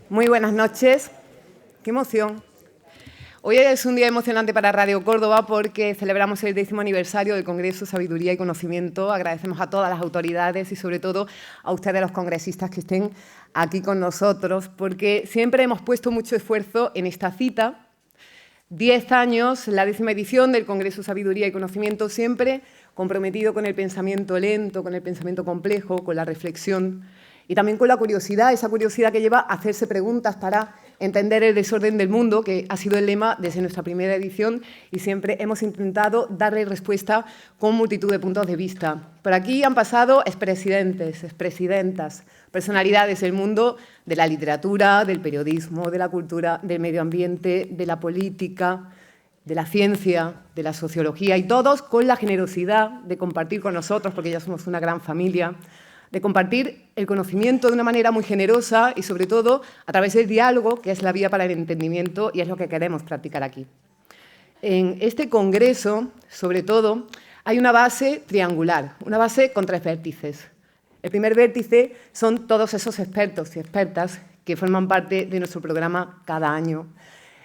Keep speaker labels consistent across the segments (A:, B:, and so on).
A: Muy buenas noches. ¡Qué emoción! Hoy es un día emocionante para Radio Córdoba porque celebramos el 10º aniversario del Congreso Sabiduría y Conocimiento. Agradecemos a todas las autoridades y sobre todo a ustedes los congresistas que estén aquí con nosotros porque siempre hemos puesto mucho esfuerzo en esta cita. 10 años, la 10ª edición del Congreso Sabiduría y Conocimiento, siempre comprometido con el pensamiento lento, con el pensamiento complejo, con la reflexión y también con la curiosidad, esa curiosidad que lleva a hacerse preguntas para entender el desorden del mundo, que ha sido el lema desde nuestra primera edición y siempre hemos intentado darle respuesta con multitud de puntos de vista. Por aquí han pasado expresidentes, expresidentas, personalidades del mundo de la literatura, del periodismo, de la cultura, del medio ambiente, de la política, de la ciencia, de la sociología, y todos con la generosidad de compartir con nosotros, porque ya somos una gran familia, de compartir el conocimiento de una manera muy generosa y, sobre todo, a través del diálogo, que es la vía para el entendimiento y es lo que queremos practicar aquí. En este congreso, sobre todo, hay una base triangular, una base con 3 vértices. El primer vértice son todos esos expertos y expertas que forman parte de nuestro programa cada año.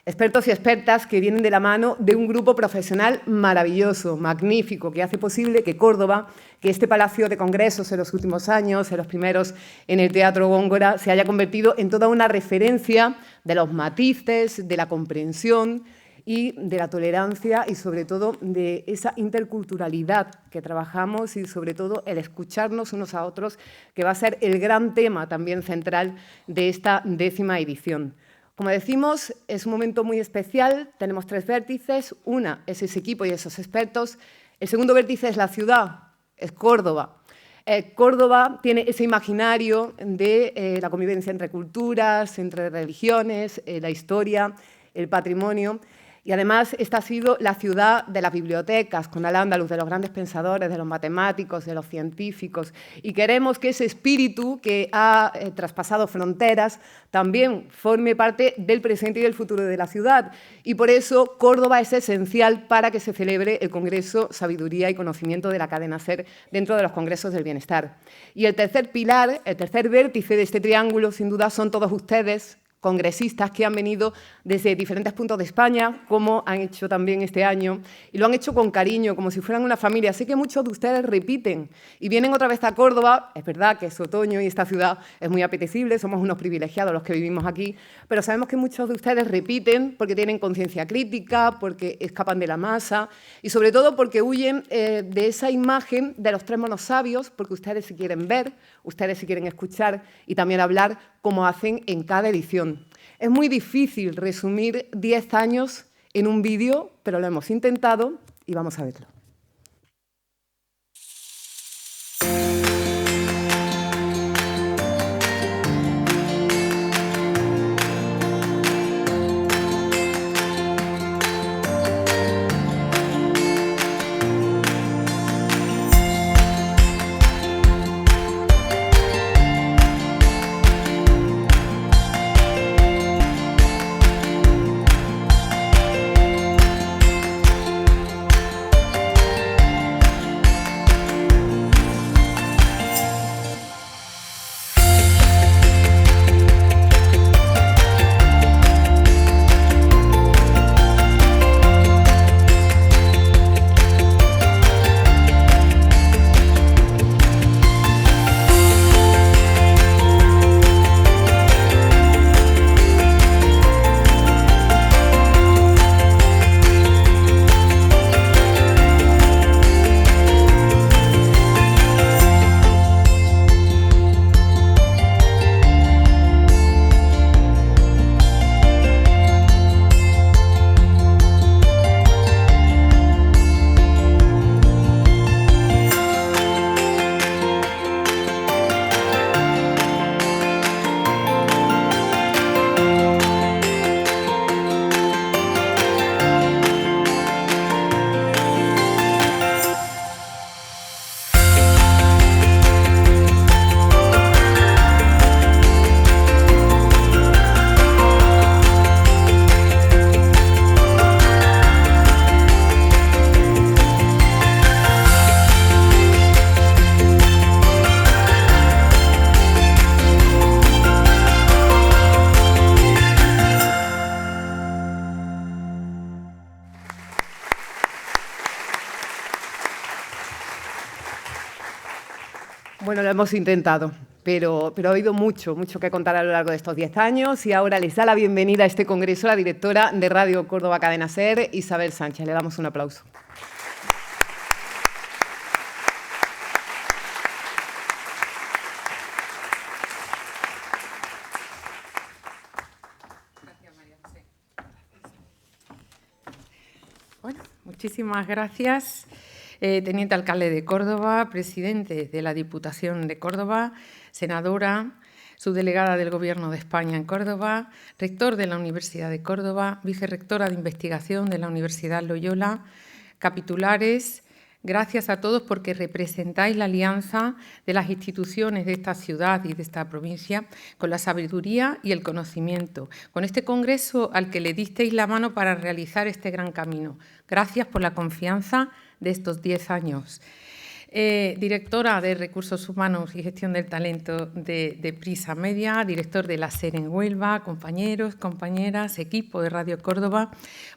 A: Expertos y expertas que vienen de la mano de un grupo profesional maravilloso, magnífico, que hace posible que Córdoba, que este palacio de congresos en los últimos años, en los primeros en el Teatro Góngora, se haya convertido en toda una referencia de los matices, de la comprensión y de la tolerancia y, sobre todo, de esa interculturalidad que trabajamos y, sobre todo, el escucharnos unos a otros, que va a ser el gran tema también central de esta 10ª edición. Como decimos, es un momento muy especial, tenemos 3 vértices, una es ese equipo y esos expertos, el segundo vértice es la ciudad, es Córdoba. Córdoba tiene ese imaginario de la convivencia entre culturas, entre religiones, la historia, el patrimonio. Y además esta ha sido la ciudad de las bibliotecas, con Al-Ándalus, de los grandes pensadores, de los matemáticos, de los científicos. Y queremos que ese espíritu que ha traspasado fronteras también forme parte del presente y del futuro de la ciudad. Y por eso Córdoba es esencial para que se celebre el Congreso Sabiduría y Conocimiento de la cadena SER dentro de los Congresos del Bienestar. Y el tercer pilar, el tercer vértice de este triángulo, sin duda, son todos ustedes, congresistas que han venido desde diferentes puntos de España, como han hecho también este año, y lo han hecho con cariño, como si fueran una familia. Sé que muchos de ustedes repiten y vienen otra vez a Córdoba. Es verdad que es otoño y esta ciudad es muy apetecible, somos unos privilegiados los que vivimos aquí, pero sabemos que muchos de ustedes repiten porque tienen conciencia crítica, porque escapan de la masa y, sobre todo, porque huyen de esa imagen de los 3 monos sabios, porque ustedes se quieren ver, ustedes se quieren escuchar y también hablar como hacen en cada edición. Es muy difícil resumir 10 años en un vídeo, pero lo hemos intentado y vamos a verlo. Bueno, lo hemos intentado, pero ha habido mucho que contar a lo largo de estos 10 años y ahora les da la bienvenida a este congreso la directora de Radio Córdoba Cadena SER, Isabel Sánchez. Le damos un aplauso.
B: Bueno, muchísimas gracias. Teniente alcalde de Córdoba, presidente de la Diputación de Córdoba, senadora, subdelegada del Gobierno de España en Córdoba, rector de la Universidad de Córdoba, vicerrectora de investigación de la Universidad Loyola, capitulares. Gracias a todos porque representáis la alianza de las instituciones de esta ciudad y de esta provincia con la sabiduría y el conocimiento, con este congreso al que le disteis la mano para realizar este gran camino. Gracias por la confianza de estos 10 años. Directora de Recursos Humanos y Gestión del Talento de Prisa Media, director de la SER en Huelva, compañeros, compañeras, equipo de Radio Córdoba,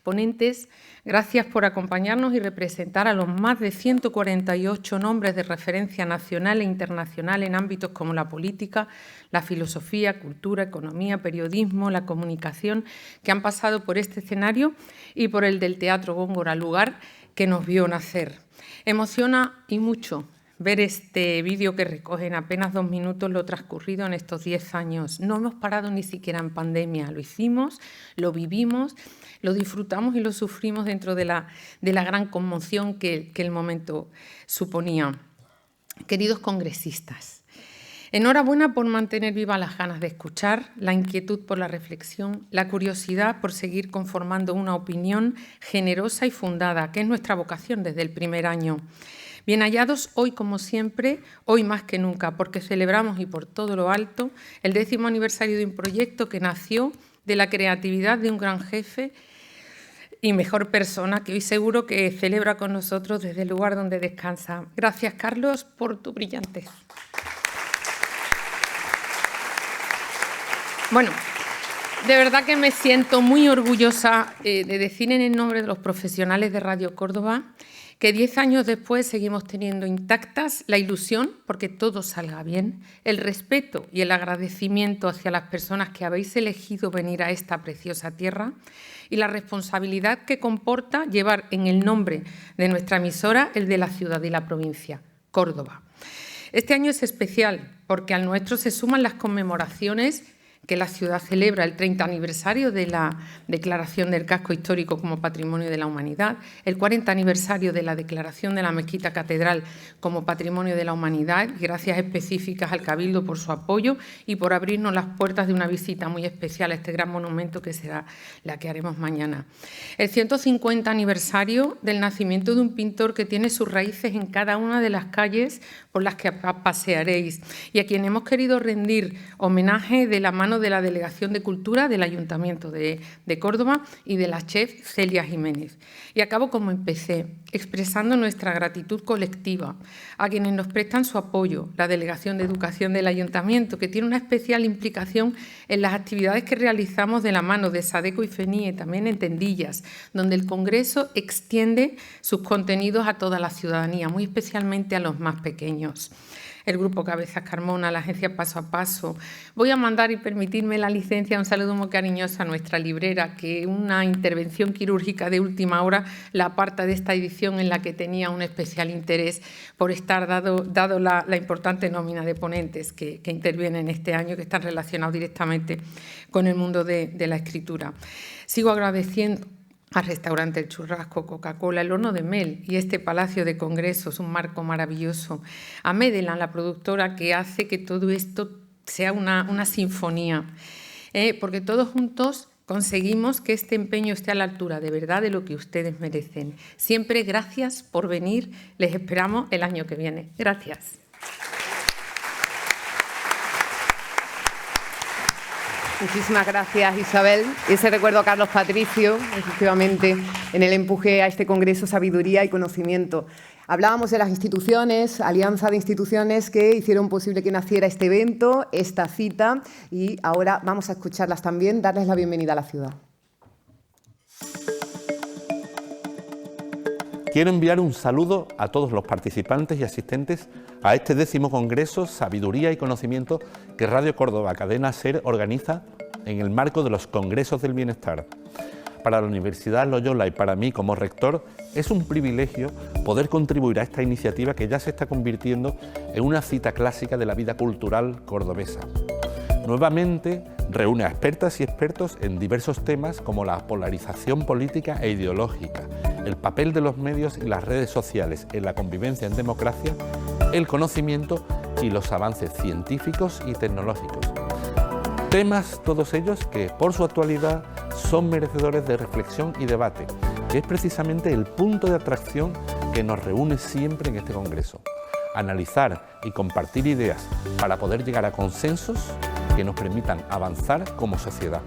B: ponentes, gracias por acompañarnos y representar a los más de 148 nombres de referencia nacional e internacional en ámbitos como la política, la filosofía, cultura, economía, periodismo, la comunicación, que han pasado por este escenario y por el del Teatro Góngora, lugar que nos vio nacer. Emociona y mucho ver este vídeo que recoge en apenas 2 minutos lo transcurrido en estos 10 años. No hemos parado ni siquiera en pandemia, lo hicimos, lo vivimos, lo disfrutamos y lo sufrimos dentro de la gran conmoción que el momento suponía. Queridos congresistas, enhorabuena por mantener vivas las ganas de escuchar, la inquietud por la reflexión, la curiosidad por seguir conformando una opinión generosa y fundada, que es nuestra vocación desde el primer año. Bien hallados hoy, como siempre, hoy más que nunca, porque celebramos y por todo lo alto el 10º aniversario de un proyecto que nació de la creatividad de un gran jefe y mejor persona que hoy seguro que celebra con nosotros desde el lugar donde descansa. Gracias, Carlos, por tu brillantez. Bueno, de verdad que me siento muy orgullosa de decir en el nombre de los profesionales de Radio Córdoba que 10 años después seguimos teniendo intactas la ilusión porque todo salga bien, el respeto y el agradecimiento hacia las personas que habéis elegido venir a esta preciosa tierra y la responsabilidad que comporta llevar en el nombre de nuestra emisora el de la ciudad y la provincia, Córdoba. Este año es especial porque al nuestro se suman las conmemoraciones que la ciudad celebra el 30 aniversario de la declaración del casco histórico como Patrimonio de la Humanidad, el 40 aniversario de la declaración de la Mezquita Catedral como Patrimonio de la Humanidad, y gracias específicas al Cabildo por su apoyo y por abrirnos las puertas de una visita muy especial a este gran monumento que será la que haremos mañana. El 150 aniversario del nacimiento de un pintor que tiene sus raíces en cada una de las calles por las que pasearéis y a quien hemos querido rendir homenaje de la mano de la Delegación de Cultura del Ayuntamiento de Córdoba y de la chef Celia Jiménez. Y acabo como empecé, expresando nuestra gratitud colectiva a quienes nos prestan su apoyo, la Delegación de Educación del Ayuntamiento, que tiene una especial implicación en las actividades que realizamos de la mano de Sadeco y FENIE, también en Tendillas, donde el Congreso extiende sus contenidos a toda la ciudadanía, muy especialmente a los más pequeños. El Grupo Cabezas Carmona, la Agencia Paso a Paso. Voy a mandar y permitirme la licencia, un saludo muy cariñoso a nuestra librera, que una intervención quirúrgica de última hora la aparta de esta edición en la que tenía un especial interés por estar dado la importante nómina de ponentes que intervienen este año, que están relacionados directamente con el mundo de la escritura. Sigo agradeciendo al restaurante El Churrasco, Coca-Cola, el Horno de Mel y este Palacio de Congresos, un marco maravilloso. A Medelan, la productora que hace que todo esto sea una sinfonía, porque todos juntos conseguimos que este empeño esté a la altura de verdad de lo que ustedes merecen. Siempre gracias por venir, les esperamos el año que viene. Gracias.
A: Muchísimas gracias, Isabel. Ese recuerdo a Carlos Patricio, efectivamente, en el empuje a este congreso Sabiduría y Conocimiento. Hablábamos de las instituciones, alianza de instituciones que hicieron posible que naciera este evento, esta cita, y ahora vamos a escucharlas también, darles la bienvenida a la ciudad.
C: Quiero enviar un saludo a todos los participantes y asistentes a este 10º Congreso Sabiduría y Conocimiento que Radio Córdoba Cadena SER organiza en el marco de los Congresos del Bienestar. Para la Universidad Loyola y para mí como rector es un privilegio poder contribuir a esta iniciativa que ya se está convirtiendo en una cita clásica de la vida cultural cordobesa. Nuevamente reúne a expertas y expertos en diversos temas como la polarización política e ideológica, el papel de los medios y las redes sociales en la convivencia en democracia, el conocimiento y los avances científicos y tecnológicos. Temas todos ellos que, por su actualidad, son merecedores de reflexión y debate, que es precisamente el punto de atracción que nos reúne siempre en este Congreso. Analizar y compartir ideas para poder llegar a consensos que nos permitan avanzar como sociedad.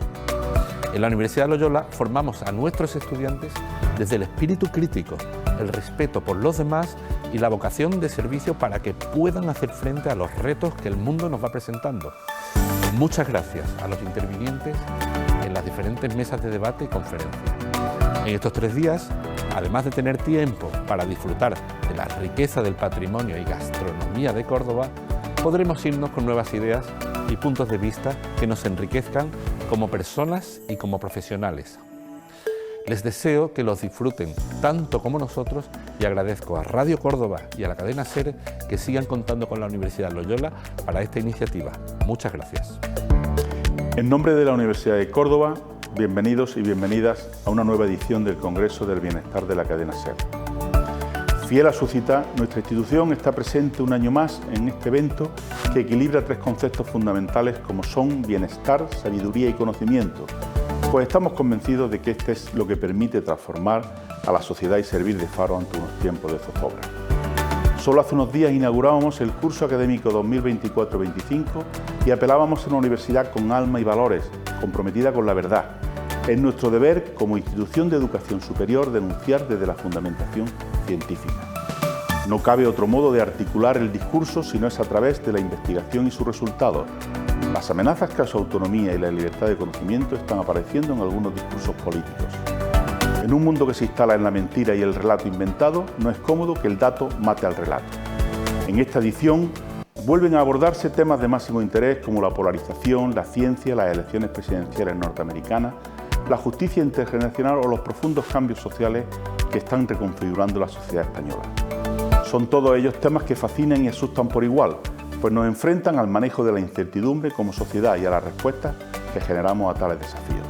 C: En la Universidad Loyola formamos a nuestros estudiantes desde el espíritu crítico, el respeto por los demás y la vocación de servicio para que puedan hacer frente a los retos que el mundo nos va presentando. Muchas gracias a los intervinientes en las diferentes mesas de debate y conferencias. En estos 3 días, además de tener tiempo para disfrutar de la riqueza del patrimonio y gastronomía de Córdoba, podremos irnos con nuevas ideas y puntos de vista que nos enriquezcan como personas y como profesionales. Les deseo que los disfruten tanto como nosotros y agradezco a Radio Córdoba y a la cadena SER que sigan contando con la Universidad Loyola para esta iniciativa. Muchas gracias.
D: En nombre de la Universidad de Córdoba, bienvenidos y bienvenidas a una nueva edición del Congreso del Bienestar de la cadena SER. Fiel a su cita, nuestra institución está presente un año más en este evento que equilibra 3 conceptos fundamentales como son bienestar, sabiduría y conocimiento, pues estamos convencidos de que este es lo que permite transformar a la sociedad y servir de faro ante unos tiempos de zozobra. Solo hace unos días inaugurábamos el curso académico 2024-25 y apelábamos a una universidad con alma y valores, comprometida con la verdad. Es nuestro deber como institución de educación superior denunciar desde la fundamentación científica. No cabe otro modo de articular el discurso si no es a través de la investigación y sus resultados. Las amenazas que a su autonomía y la libertad de conocimiento están apareciendo en algunos discursos políticos. En un mundo que se instala en la mentira y el relato inventado, no es cómodo que el dato mate al relato. En esta edición vuelven a abordarse temas de máximo interés como la polarización, la ciencia, las elecciones presidenciales norteamericanas, la justicia intergeneracional o los profundos cambios sociales que están reconfigurando la sociedad española. Son todos ellos temas que fascinan y asustan por igual, pues nos enfrentan al manejo de la incertidumbre como sociedad y a las respuestas que generamos a tales desafíos.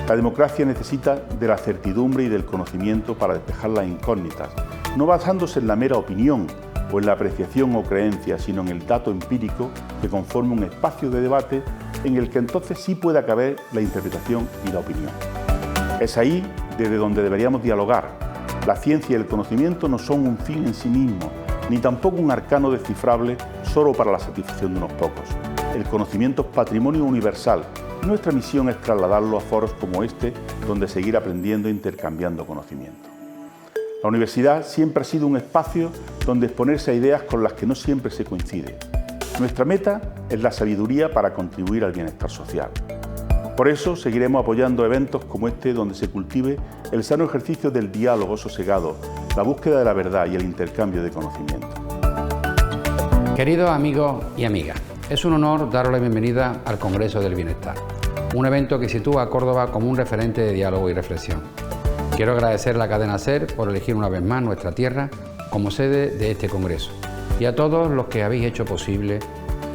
D: La democracia necesita de la certidumbre y del conocimiento para despejar las incógnitas, no basándose en la mera opinión o en la apreciación o creencia, sino en el dato empírico que conforma un espacio de debate en el que entonces sí pueda caber la interpretación y la opinión. Es ahí desde donde deberíamos dialogar. La ciencia y el conocimiento no son un fin en sí mismo, ni tampoco un arcano descifrable solo para la satisfacción de unos pocos. El conocimiento es patrimonio universal. Nuestra misión es trasladarlo a foros como este, donde seguir aprendiendo e intercambiando conocimiento. La universidad siempre ha sido un espacio donde exponerse a ideas con las que no siempre se coincide. Nuestra meta es la sabiduría para contribuir al bienestar social. Por eso seguiremos apoyando eventos como este donde se cultive el sano ejercicio del diálogo sosegado, la búsqueda de la verdad y el intercambio de conocimiento.
E: Queridos amigos y amigas, es un honor daros la bienvenida al Congreso del Bienestar, un evento que sitúa a Córdoba como un referente de diálogo y reflexión. Quiero agradecer a la cadena SER por elegir una vez más nuestra tierra como sede de este Congreso y a todos los que habéis hecho posible,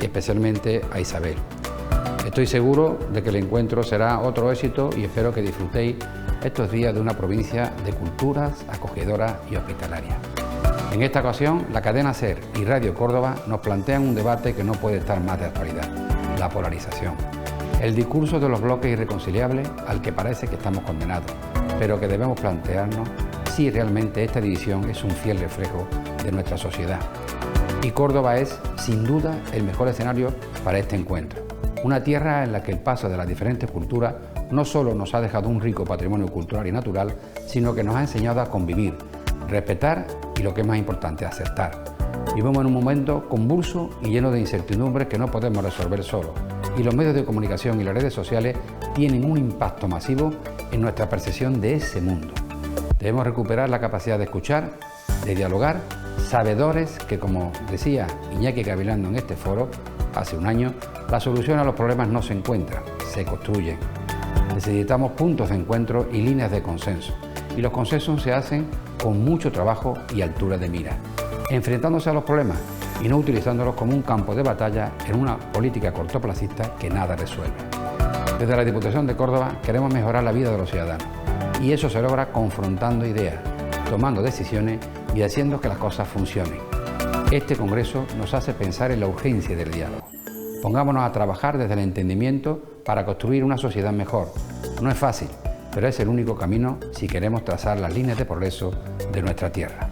E: y especialmente a Isabel. Estoy seguro de que el encuentro será otro éxito y espero que disfrutéis estos días de una provincia de culturas acogedoras y hospitalarias. En esta ocasión, la cadena SER y Radio Córdoba nos plantean un debate que no puede estar más de actualidad: la polarización. El discurso de los bloques irreconciliables al que parece que estamos condenados, pero que debemos plantearnos si realmente esta división es un fiel reflejo de nuestra sociedad. Y Córdoba es, sin duda, el mejor escenario para este encuentro. Una tierra en la que el paso de las diferentes culturas no solo nos ha dejado un rico patrimonio cultural y natural, sino que nos ha enseñado a convivir, respetar y, lo que es más importante, aceptar. Vivimos en un momento convulso y lleno de incertidumbres que no podemos resolver solos, y los medios de comunicación y las redes sociales tienen un impacto masivo en nuestra percepción de ese mundo. Debemos recuperar la capacidad de escuchar, de dialogar, sabedores que, como decía Iñaki Gavilando en este foro hace un año, la solución a los problemas no se encuentra, se construyen. Necesitamos puntos de encuentro y líneas de consenso, y los consensos se hacen con mucho trabajo y altura de mira, enfrentándose a los problemas y no utilizándolos como un campo de batalla en una política cortoplacista que nada resuelve. Desde la Diputación de Córdoba queremos mejorar la vida de los ciudadanos, y eso se logra confrontando ideas, tomando decisiones y haciendo que las cosas funcionen. Este Congreso nos hace pensar en la urgencia del diálogo. Pongámonos a trabajar desde el entendimiento para construir una sociedad mejor. No es fácil, pero es el único camino si queremos trazar las líneas de progreso de nuestra tierra.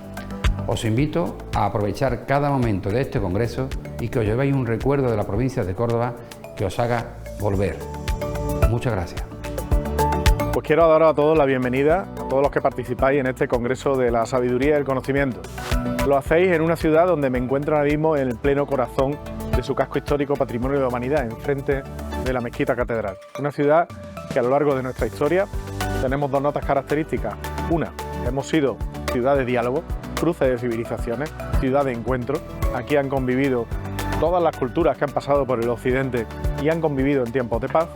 E: Os invito a aprovechar cada momento de este Congreso y que os llevéis un recuerdo de la provincia de Córdoba que os haga volver. Muchas gracias.
F: Pues quiero daros a todos la bienvenida, a todos los que participáis en este Congreso de la Sabiduría y el Conocimiento. Lo hacéis en una ciudad donde me encuentro ahora mismo en el pleno corazón de su casco histórico Patrimonio de la Humanidad, enfrente de la Mezquita Catedral. Una ciudad que a lo largo de nuestra historia tenemos dos notas características. Una, hemos sido ciudad de diálogo, cruce de civilizaciones, ciudad de encuentro. Aquí han convivido todas las culturas que han pasado por el occidente y han convivido en tiempos de paz.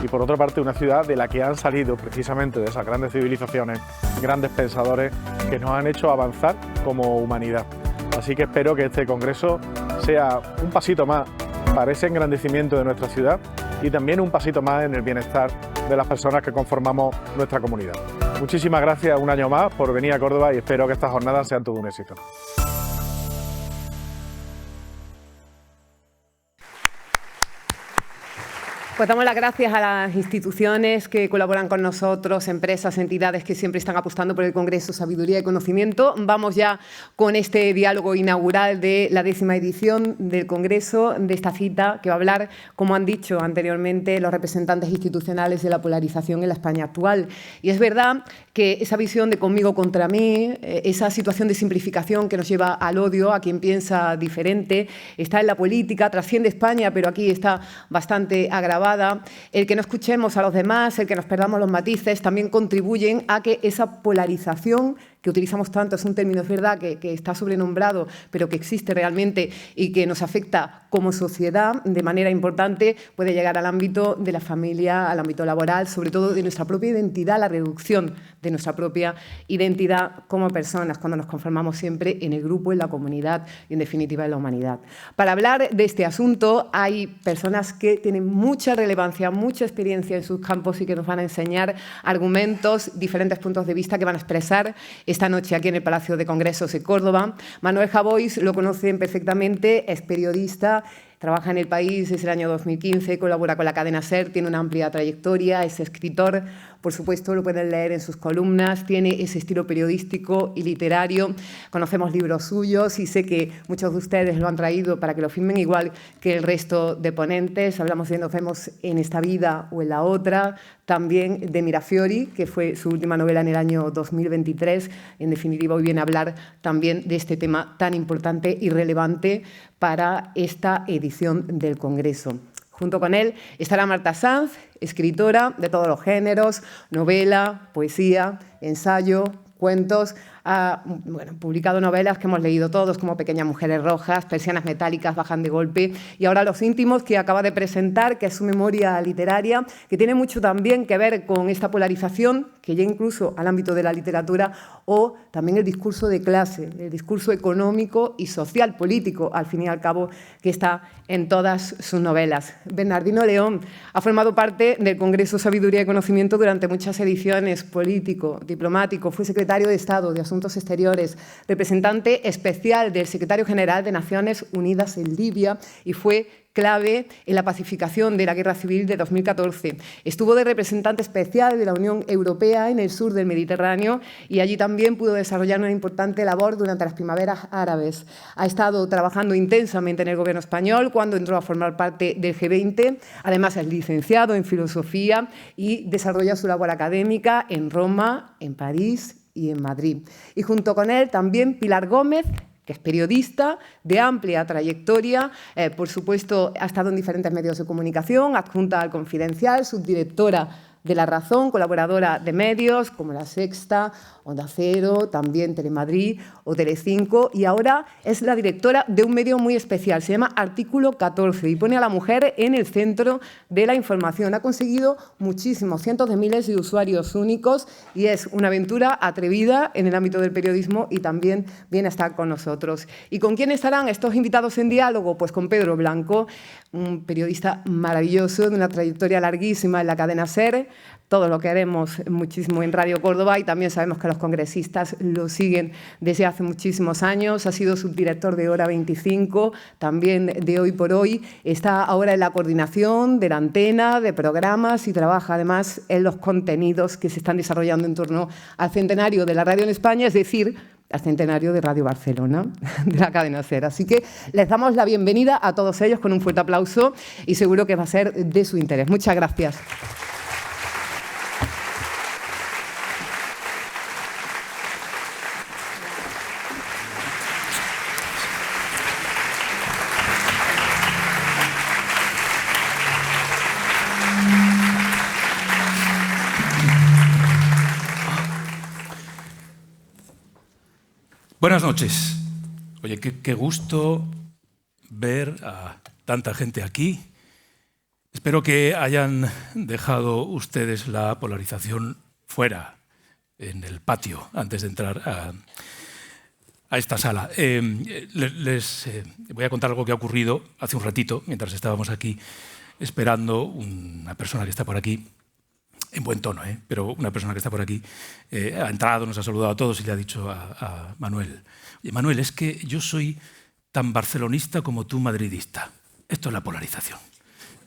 F: Y por otra parte, una ciudad de la que han salido precisamente de esas grandes civilizaciones, grandes pensadores que nos han hecho avanzar como humanidad. Así que espero que este Congreso sea un pasito más para ese engrandecimiento de nuestra ciudad y también un pasito más en el bienestar de las personas que conformamos nuestra comunidad. Muchísimas gracias un año más por venir a Córdoba y espero que estas jornadas sean todo un éxito.
A: Pues damos las gracias a las instituciones que colaboran con nosotros, empresas, entidades que siempre están apostando por el Congreso Sabiduría y Conocimiento. Vamos ya con este diálogo inaugural de la 10ª edición del Congreso, de esta cita que va a hablar, como han dicho anteriormente, los representantes institucionales de la polarización en la España actual. Y es verdad que esa visión de conmigo contra mí, esa situación de simplificación que nos lleva al odio, a quien piensa diferente, está en la política, trasciende España, pero aquí está bastante agravada. El que no escuchemos a los demás, el que nos perdamos los matices, también contribuyen a que esa polarización que utilizamos tanto, es un término, es verdad, que está sobrenombrado, pero que existe realmente y que nos afecta como sociedad de manera importante, puede llegar al ámbito de la familia, al ámbito laboral, sobre todo de nuestra propia identidad, la reducción de nuestra propia identidad como personas, cuando nos conformamos siempre en el grupo, en la comunidad y, en definitiva, en la humanidad. Para hablar de este asunto hay personas que tienen mucha relevancia, mucha experiencia en sus campos y que nos van a enseñar argumentos, diferentes puntos de vista que van a expresar esta noche aquí en el Palacio de Congresos de Córdoba. Manuel Javois lo conocen perfectamente, es periodista, trabaja en El País desde el año 2015, colabora con la cadena SER, tiene una amplia trayectoria, es escritor, por supuesto lo pueden leer en sus columnas, tiene ese estilo periodístico y literario, conocemos libros suyos y sé que muchos de ustedes lo han traído para que lo firmen, igual que el resto de ponentes. Hablamos de Nos vemos en esta vida o en la otra, también de Mirafiori, que fue su última novela en el año 2023. En definitiva, hoy viene a hablar también de este tema tan importante y relevante para esta edición del Congreso. Junto con él estará Marta Sanz, escritora de todos los géneros, novela, poesía, ensayo, cuentos. Ha publicado novelas que hemos leído todos, como Pequeñas mujeres rojas, Persianas metálicas bajan de golpe, y ahora Los íntimos, que acaba de presentar, que es su memoria literaria, que tiene mucho también que ver con esta polarización, que llega incluso al ámbito de la literatura, o también el discurso de clase, el discurso económico y social, político, al fin y al cabo, que está en todas sus novelas. Bernardino León ha formado parte del Congreso Sabiduría y Conocimiento durante muchas ediciones, político, diplomático, fue secretario de Estado de Asuntos Exteriores, representante especial del secretario general de Naciones Unidas en Libia y fue clave en la pacificación de la Guerra Civil de 2014. Estuvo de representante especial de la Unión Europea en el sur del Mediterráneo y allí también pudo desarrollar una importante labor durante las primaveras árabes. Ha estado trabajando intensamente en el gobierno español cuando entró a formar parte del G20. Además, es licenciado en Filosofía y desarrolla su labor académica en Roma, en París y en Madrid. Y junto con él también Pilar Gómez, que es periodista de amplia trayectoria, por supuesto ha estado en diferentes medios de comunicación, adjunta al Confidencial, subdirectora de La Razón, colaboradora de medios como La Sexta, Onda Cero, también Telemadrid o Telecinco, y ahora es la directora de un medio muy especial, se llama Artículo 14 y pone a la mujer en el centro de la información. Ha conseguido muchísimos, cientos de miles de usuarios únicos y es una aventura atrevida en el ámbito del periodismo y también viene a estar con nosotros. ¿Y con quién estarán estos invitados en diálogo? Pues con Pedro Blanco, un periodista maravilloso de una trayectoria larguísima en la cadena SER. Todo lo que haremos muchísimo en Radio Córdoba y también sabemos que los congresistas lo siguen desde hace muchísimos años. Ha sido subdirector de Hora 25, también de Hoy por Hoy. Está ahora en la coordinación de la antena, de programas y trabaja además en los contenidos que se están desarrollando en torno al centenario de la radio en España, es decir, al centenario de Radio Barcelona, de la cadena SER. Así que les damos la bienvenida a todos ellos con un fuerte aplauso y seguro que va a ser de su interés. Muchas gracias.
G: Buenas noches. Oye, qué gusto ver a tanta gente aquí. Espero que hayan dejado ustedes la polarización fuera, en el patio, antes de entrar a esta sala. Les voy a contar algo que ha ocurrido hace un ratito, mientras estábamos aquí esperando una persona que está por aquí, en buen tono, pero una persona que está por aquí ha entrado, nos ha saludado a todos y le ha dicho a Manuel: oye, Manuel, es que yo soy tan barcelonista como tú madridista. Esto es la polarización.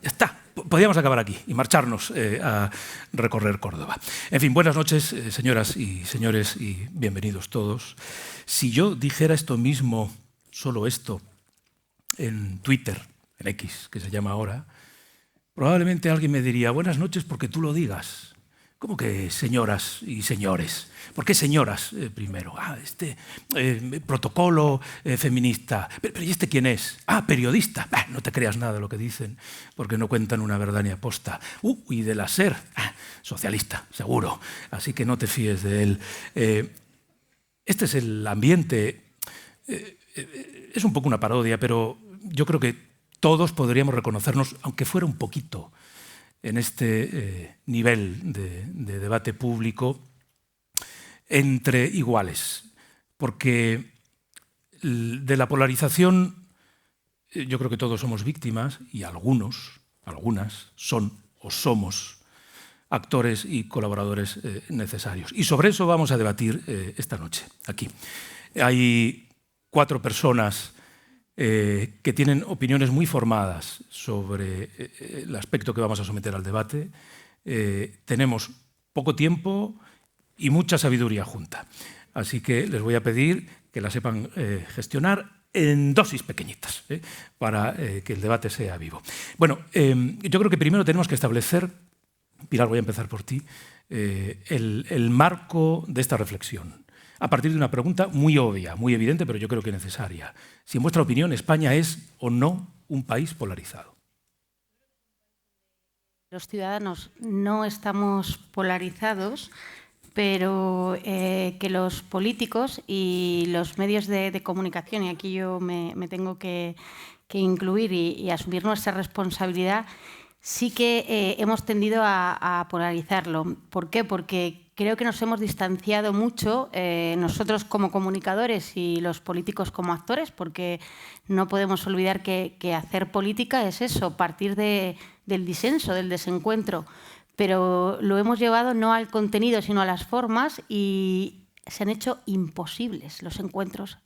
G: Ya está, podríamos acabar aquí y marcharnos a recorrer Córdoba. En fin, buenas noches, señoras y señores, y bienvenidos todos. Si yo dijera esto mismo, solo esto, en Twitter, en X, que se llama ahora, probablemente alguien me diría: buenas noches porque tú lo digas. ¿Cómo que señoras y señores? ¿Por qué señoras primero? Protocolo feminista. ¿Pero y este quién es? Periodista. No te creas nada de lo que dicen, porque no cuentan una verdad ni aposta. Y de la SER. Socialista, seguro. Así que no te fíes de él. Este es el ambiente. Es un poco una parodia, pero yo creo que todos podríamos reconocernos, aunque fuera un poquito, en este nivel de debate público entre iguales. Porque de la polarización yo creo que todos somos víctimas y algunas son o somos actores y colaboradores necesarios. Y sobre eso vamos a debatir esta noche, aquí. Hay 4 personas que tienen opiniones muy formadas sobre el aspecto que vamos a someter al debate. Tenemos poco tiempo y mucha sabiduría junta. Así que les voy a pedir que la sepan gestionar en dosis pequeñitas, para que el debate sea vivo. Bueno, yo creo que primero tenemos que establecer, Pilar, voy a empezar por ti, el marco de esta reflexión, a partir de una pregunta muy obvia, muy evidente, pero yo creo que necesaria. Si en vuestra opinión España es o no un país polarizado.
H: Los ciudadanos no estamos polarizados, pero que los políticos y los medios de comunicación, y aquí yo me tengo que incluir y asumir nuestra responsabilidad, sí que hemos tendido a polarizarlo. ¿Por qué? Porque creo que nos hemos distanciado mucho, nosotros como comunicadores y los políticos como actores, porque no podemos olvidar que hacer política es eso, partir del disenso, del desencuentro. Pero lo hemos llevado no al contenido, sino a las formas, y se han hecho imposibles los encuentros.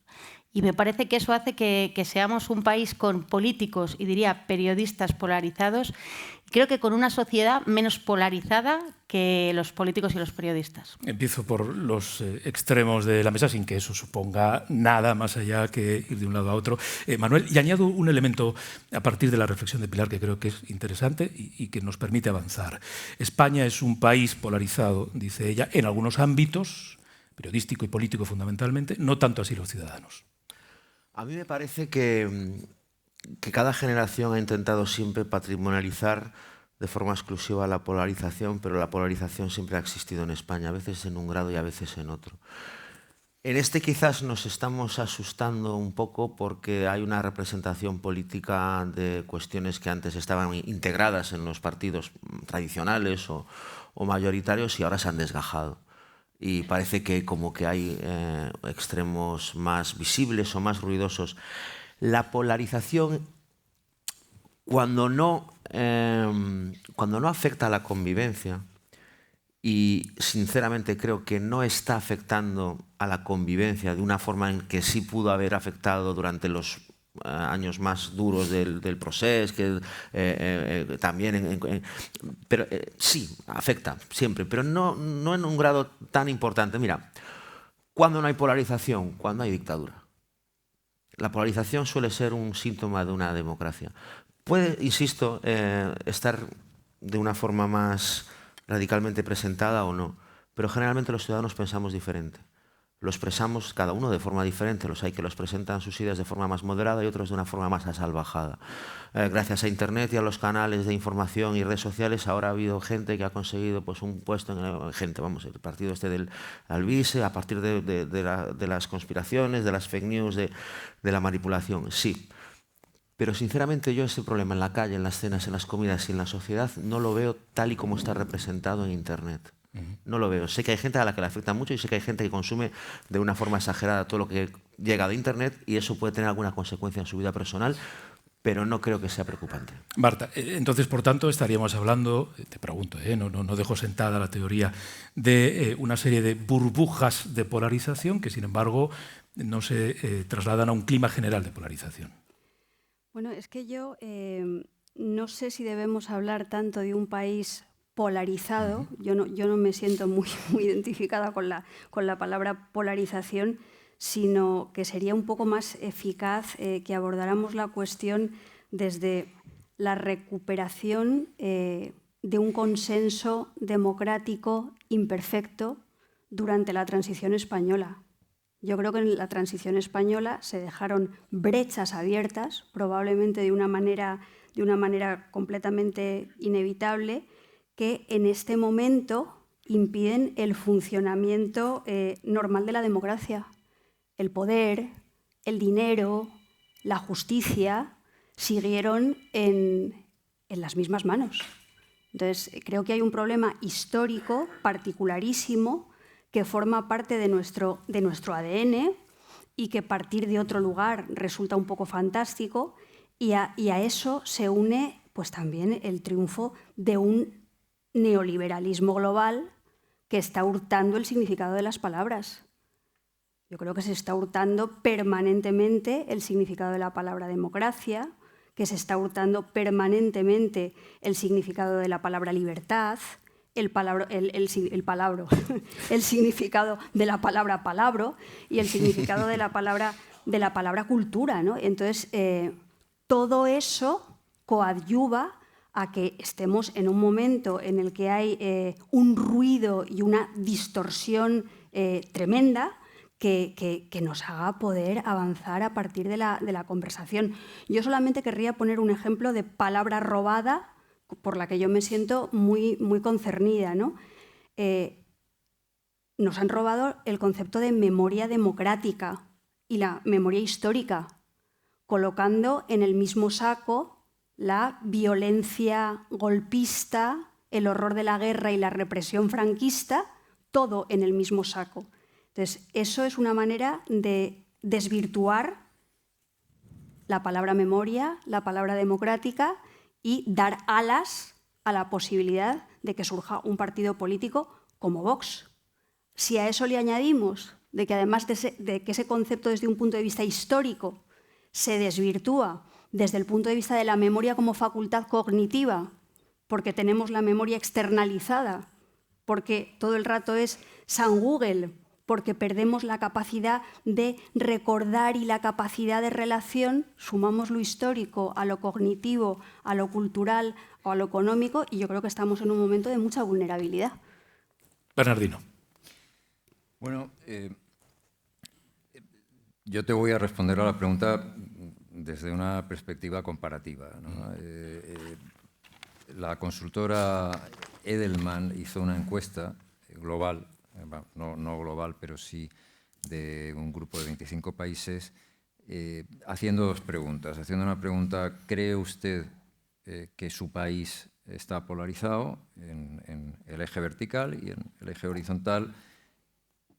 H: Y me parece que eso hace que seamos un país con políticos y diría periodistas polarizados, creo que con una sociedad menos polarizada que los políticos y los periodistas.
G: Empiezo por los extremos de la mesa, sin que eso suponga nada más allá que ir de un lado a otro. Manuel, y añado un elemento a partir de la reflexión de Pilar que creo que es interesante y que nos permite avanzar. España es un país polarizado, dice ella, en algunos ámbitos, periodístico y político fundamentalmente, no tanto así los ciudadanos.
I: A mí me parece que cada generación ha intentado siempre patrimonializar de forma exclusiva a la polarización, pero la polarización siempre ha existido en España, a veces en un grado y a veces en otro. En este quizás nos estamos asustando un poco porque hay una representación política de cuestiones que antes estaban integradas en los partidos tradicionales o mayoritarios y ahora se han desgajado. Y parece que como que hay extremos más visibles o más ruidosos. La polarización, cuando no afecta a la convivencia, y sinceramente creo que no está afectando a la convivencia de una forma en que sí pudo haber afectado durante los años más duros del procés, que también, pero sí, afecta siempre, pero no en un grado tan importante. Mira, ¿cuándo no hay polarización? Cuando hay dictadura. La polarización suele ser un síntoma de una democracia. Puede, insisto, estar de una forma más radicalmente presentada o no, pero generalmente los ciudadanos pensamos diferente. Lo expresamos cada uno de forma diferente. Los hay que los presentan sus ideas de forma más moderada y otros de una forma más asalvajada. Gracias a Internet y a los canales de información y redes sociales, ahora ha habido gente que ha conseguido pues, un puesto el partido este del Alvise, a partir de las conspiraciones, de las fake news, de la manipulación. Sí. Pero sinceramente yo ese problema en la calle, en las cenas, en las comidas y en la sociedad no lo veo tal y como está representado en Internet. No lo veo. Sé que hay gente a la que le afecta mucho y sé que hay gente que consume de una forma exagerada todo lo que llega de Internet y eso puede tener alguna consecuencia en su vida personal, pero no creo que sea preocupante.
G: Marta, entonces, por tanto, estaríamos hablando, te pregunto, no dejo sentada la teoría, de una serie de burbujas de polarización que, sin embargo, no se trasladan a un clima general de polarización.
J: Bueno, es que yo no sé si debemos hablar tanto de un país polarizado. Yo no me siento muy identificada con la palabra polarización, sino que sería un poco más eficaz que abordáramos la cuestión desde la recuperación de un consenso democrático imperfecto durante la transición española. Yo creo que en la transición española se dejaron brechas abiertas, probablemente de una manera completamente inevitable, que en este momento impiden el funcionamiento normal de la democracia. El poder, el dinero, la justicia siguieron en las mismas manos. Entonces, creo que hay un problema histórico particularísimo que forma parte de nuestro ADN y que partir de otro lugar resulta un poco fantástico, y a eso se une pues, también el triunfo de un neoliberalismo global que está hurtando el significado de las palabras. Yo creo que se está hurtando permanentemente el significado de la palabra democracia, que se está hurtando permanentemente el significado de la palabra libertad, el significado de la palabra palabro y el significado de la palabra cultura, ¿no? Entonces, todo eso coadyuva a que estemos en un momento en el que hay un ruido y una distorsión tremenda que nos haga poder avanzar a partir de la conversación. Yo solamente querría poner un ejemplo de palabra robada por la que yo me siento muy concernida, ¿no? Nos han robado el concepto de memoria democrática y la memoria histórica, colocando en el mismo saco la violencia golpista, el horror de la guerra y la represión franquista, todo en el mismo saco. Entonces, eso es una manera de desvirtuar la palabra memoria, la palabra democrática, y dar alas a la posibilidad de que surja un partido político como Vox. Si a eso le añadimos de que además de que ese concepto desde un punto de vista histórico se desvirtúa desde el punto de vista de la memoria como facultad cognitiva, porque tenemos la memoria externalizada, porque todo el rato es San Google, porque perdemos la capacidad de recordar y la capacidad de relación, sumamos lo histórico a lo cognitivo, a lo cultural o a lo económico, y yo creo que estamos en un momento de mucha vulnerabilidad.
G: Bernardino.
K: Bueno, yo te voy a responder a la pregunta desde una perspectiva comparativa, ¿no? la consultora Edelman hizo una encuesta global, no global, pero sí de un grupo de 25 países, haciendo dos preguntas. Haciendo una pregunta, ¿cree usted que su país está polarizado en el eje vertical y en el eje horizontal?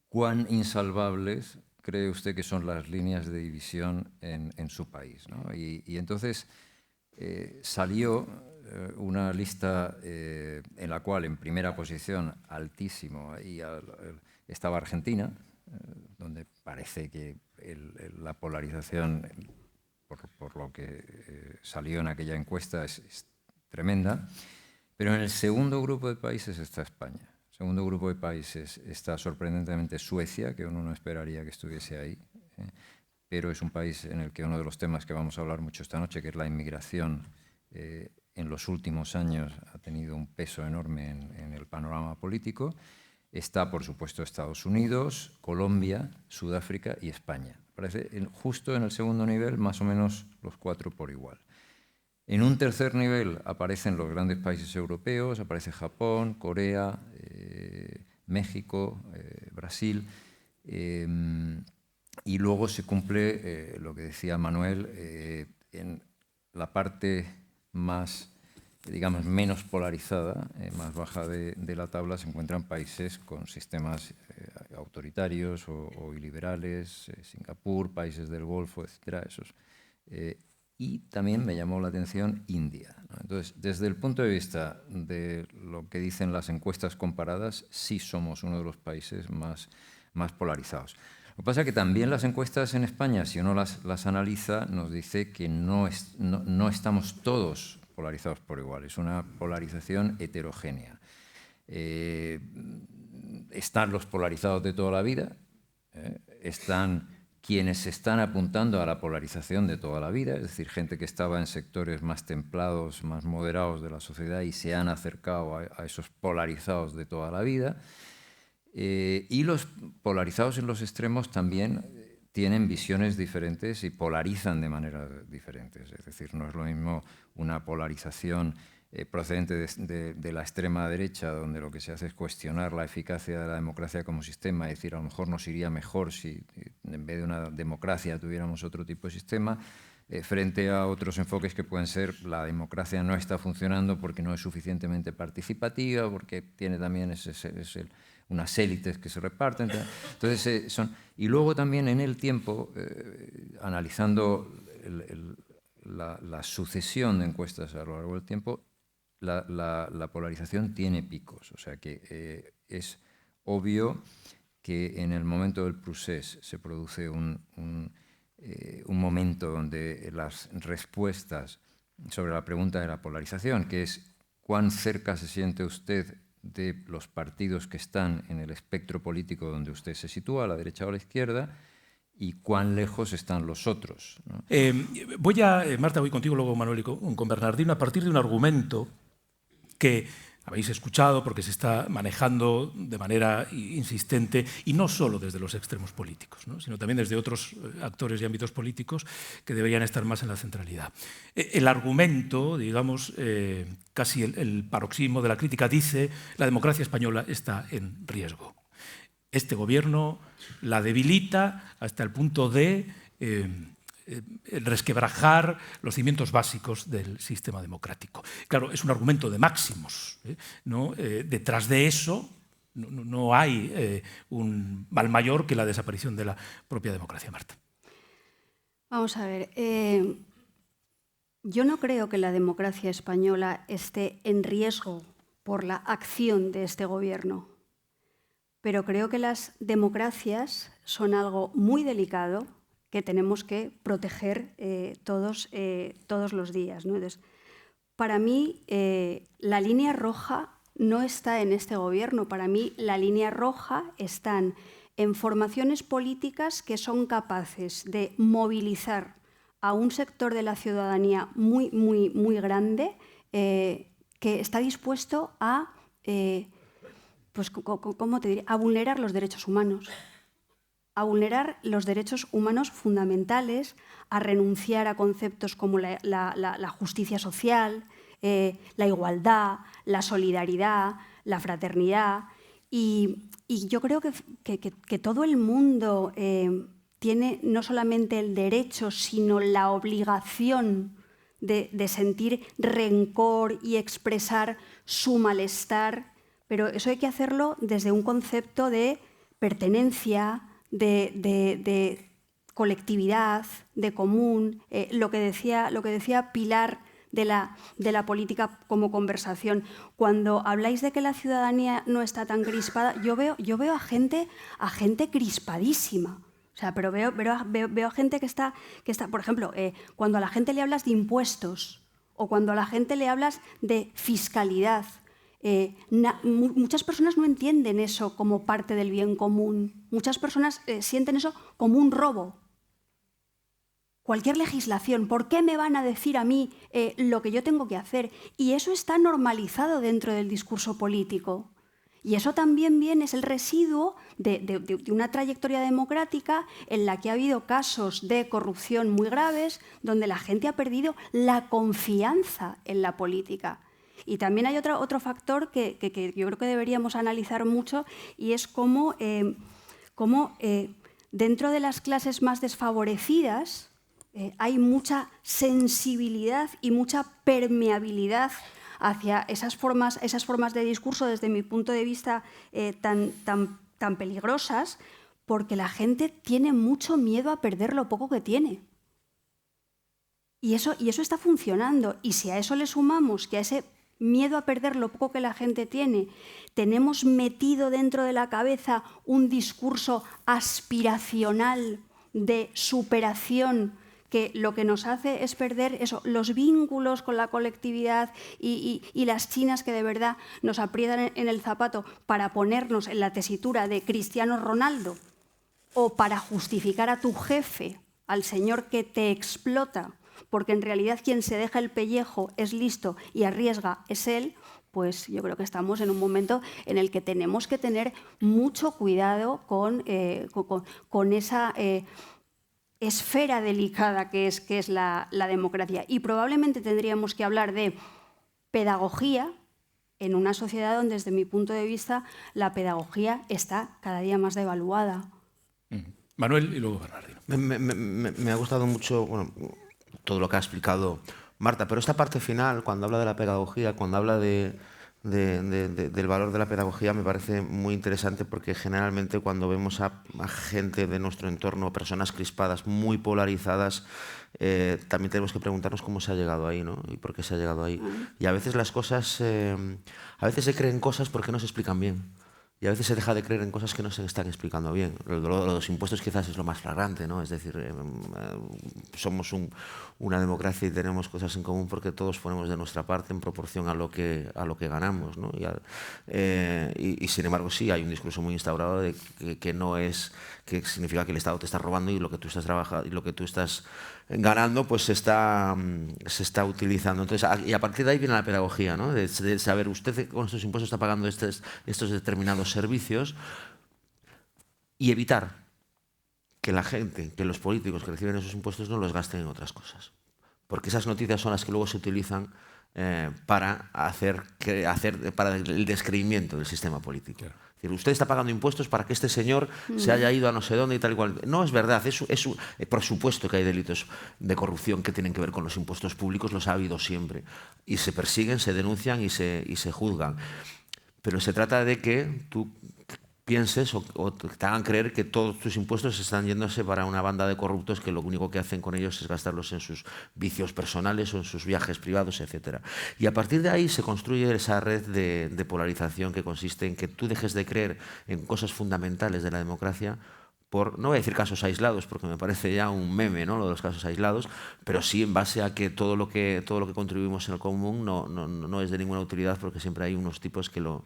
K: ¿Cuán insalvables cree usted que son las líneas de división en su país, ¿no? Y entonces salió una lista en la cual en primera posición, altísimo, estaba Argentina, donde parece que la polarización, por lo que salió en aquella encuesta, es tremenda. Pero en el segundo grupo de países está España. En el segundo grupo de países está sorprendentemente Suecia, que uno no esperaría que estuviese ahí, pero es un país en el que uno de los temas que vamos a hablar mucho esta noche, que es la inmigración, en los últimos años ha tenido un peso enorme en el panorama político. Está, por supuesto, Estados Unidos, Colombia, Sudáfrica y España. Parece justo en el segundo nivel, más o menos los cuatro por igual. En un tercer nivel aparecen los grandes países europeos, aparece Japón, Corea, México, Brasil, y luego se cumple lo que decía Manuel, en la parte más, digamos, menos polarizada, más baja de la tabla, se encuentran países con sistemas autoritarios o iliberales, Singapur, países del Golfo, etcétera, esos. Y también me llamó la atención India, ¿no? Entonces, desde el punto de vista de lo que dicen las encuestas comparadas, sí somos uno de los países más polarizados. Lo que pasa es que también las encuestas en España, si uno las analiza, nos dice que no estamos todos polarizados por igual, es una polarización heterogénea. Están los polarizados de toda la vida, están quienes se están apuntando a la polarización de toda la vida, es decir, gente que estaba en sectores más templados, más moderados de la sociedad y se han acercado a esos polarizados de toda la vida. Y los polarizados en los extremos también tienen visiones diferentes y polarizan de maneras diferentes. Es decir, no es lo mismo una polarización procedente de la extrema derecha, donde lo que se hace es cuestionar la eficacia de la democracia como sistema, y decir, a lo mejor nos iría mejor si en vez de una democracia tuviéramos otro tipo de sistema, frente a otros enfoques que pueden ser la democracia no está funcionando porque no es suficientemente participativa, porque tiene también unas élites que se reparten. Entonces, y luego también en el tiempo, analizando la sucesión de encuestas a lo largo del tiempo, la polarización tiene picos. O sea que es obvio que en el momento del procés se produce un momento donde las respuestas sobre la pregunta de la polarización, que es cuán cerca se siente usted de los partidos que están en el espectro político donde usted se sitúa, a la derecha o a la izquierda, y cuán lejos están los otros, ¿no?
G: Marta, voy contigo, luego Manuel y con Bernardino, a partir de un argumento que habéis escuchado porque se está manejando de manera insistente, y no solo desde los extremos políticos, ¿no?, sino también desde otros actores y ámbitos políticos que deberían estar más en la centralidad. El argumento, digamos, casi el paroxismo de la crítica, dice: la democracia española está en riesgo. Este gobierno la debilita hasta el punto de resquebrajar los cimientos básicos del sistema democrático. Claro, es un argumento de máximos, ¿no? Detrás de eso no hay un mal mayor que la desaparición de la propia democracia, Marta.
J: Vamos a ver, yo no creo que la democracia española esté en riesgo por la acción de este gobierno, pero creo que las democracias son algo muy delicado que tenemos que proteger todos los días, ¿no? Entonces, para mí, la línea roja no está en este gobierno. Para mí, la línea roja están en formaciones políticas que son capaces de movilizar a un sector de la ciudadanía muy, muy, muy grande, que está dispuesto a, pues, ¿cómo te diría?, a vulnerar los derechos humanos. A vulnerar los derechos humanos fundamentales, a renunciar a conceptos como la justicia social, la igualdad, la solidaridad, la fraternidad. Y yo creo que todo el mundo tiene no solamente el derecho, sino la obligación de sentir rencor y expresar su malestar, pero eso hay que hacerlo desde un concepto de pertenencia, de colectividad, de común, lo que decía Pilar de la política como conversación. Cuando habláis de que la ciudadanía no está tan crispada, yo veo a gente crispadísima. O sea, pero veo a gente que está, por ejemplo, cuando a la gente le hablas de impuestos o cuando a la gente le hablas de fiscalidad, muchas personas no entienden eso como parte del bien común. Muchas personas sienten eso como un robo. Cualquier legislación, ¿por qué me van a decir a mí lo que yo tengo que hacer? Y eso está normalizado dentro del discurso político. Y eso también viene, es el residuo de una trayectoria democrática en la que ha habido casos de corrupción muy graves, donde la gente ha perdido la confianza en la política. Y también hay otro factor que yo creo que deberíamos analizar mucho, y es cómo dentro de las clases más desfavorecidas hay mucha sensibilidad y mucha permeabilidad hacia esas formas de discurso, desde mi punto de vista, tan peligrosas, porque la gente tiene mucho miedo a perder lo poco que tiene. Y eso está funcionando. Y si a eso le sumamos que a ese miedo a perder lo poco que la gente tiene, tenemos metido dentro de la cabeza un discurso aspiracional de superación, que lo que nos hace es perder los vínculos con la colectividad y las chinas que de verdad nos aprietan en el zapato para ponernos en la tesitura de Cristiano Ronaldo o para justificar a tu jefe, al señor que te explota, porque en realidad quien se deja el pellejo es listo y arriesga es él. Pues yo creo que estamos en un momento en el que tenemos que tener mucho cuidado con esa esfera delicada que es la democracia. Y probablemente tendríamos que hablar de pedagogía en una sociedad donde, desde mi punto de vista, la pedagogía está cada día más devaluada.
G: Manuel y luego Bernardino.
I: Me ha gustado mucho todo lo que ha explicado Marta, pero esta parte final, cuando habla de la pedagogía, cuando habla del valor de la pedagogía, me parece muy interesante, porque generalmente cuando vemos a gente de nuestro entorno, personas crispadas, muy polarizadas, también tenemos que preguntarnos cómo se ha llegado ahí, ¿no? Y por qué se ha llegado ahí. Y a veces las cosas, a veces se creen cosas porque no se explican bien. Y a veces se deja de creer en cosas que no se están explicando bien. Lo de los impuestos quizás es lo más flagrante, ¿no? Es decir, somos una democracia y tenemos cosas en común porque todos ponemos de nuestra parte en proporción a lo que ganamos, ¿no? Y sin embargo sí, hay un discurso muy instaurado de que no es, que significa que el Estado te está robando y lo que tú estás trabajando y lo que tú estás ganando pues se está utilizando. Entonces, y a partir de ahí viene la pedagogía, ¿no? De saber, usted con estos impuestos está pagando estos determinados servicios, y evitar que la gente, que los políticos que reciben esos impuestos no los gasten en otras cosas. Porque esas noticias son las que luego se utilizan para el descreimiento del sistema político. Claro. Es decir, usted está pagando impuestos para que este señor se haya ido a no sé dónde y tal y cual. No es verdad. Por supuesto que hay delitos de corrupción que tienen que ver con los impuestos públicos, los ha habido siempre. Y se persiguen, se denuncian y se juzgan. Pero se trata de que tú pienses o te hagan creer que todos tus impuestos están yéndose para una banda de corruptos que lo único que hacen con ellos es gastarlos en sus vicios personales o en sus viajes privados, etc. Y a partir de ahí se construye esa red de polarización que consiste en que tú dejes de creer en cosas fundamentales de la democracia por, no voy a decir casos aislados, porque me parece ya un meme, ¿no?, lo de los casos aislados, pero sí en base a que todo lo que contribuimos en el común no es de ninguna utilidad, porque siempre hay unos tipos que lo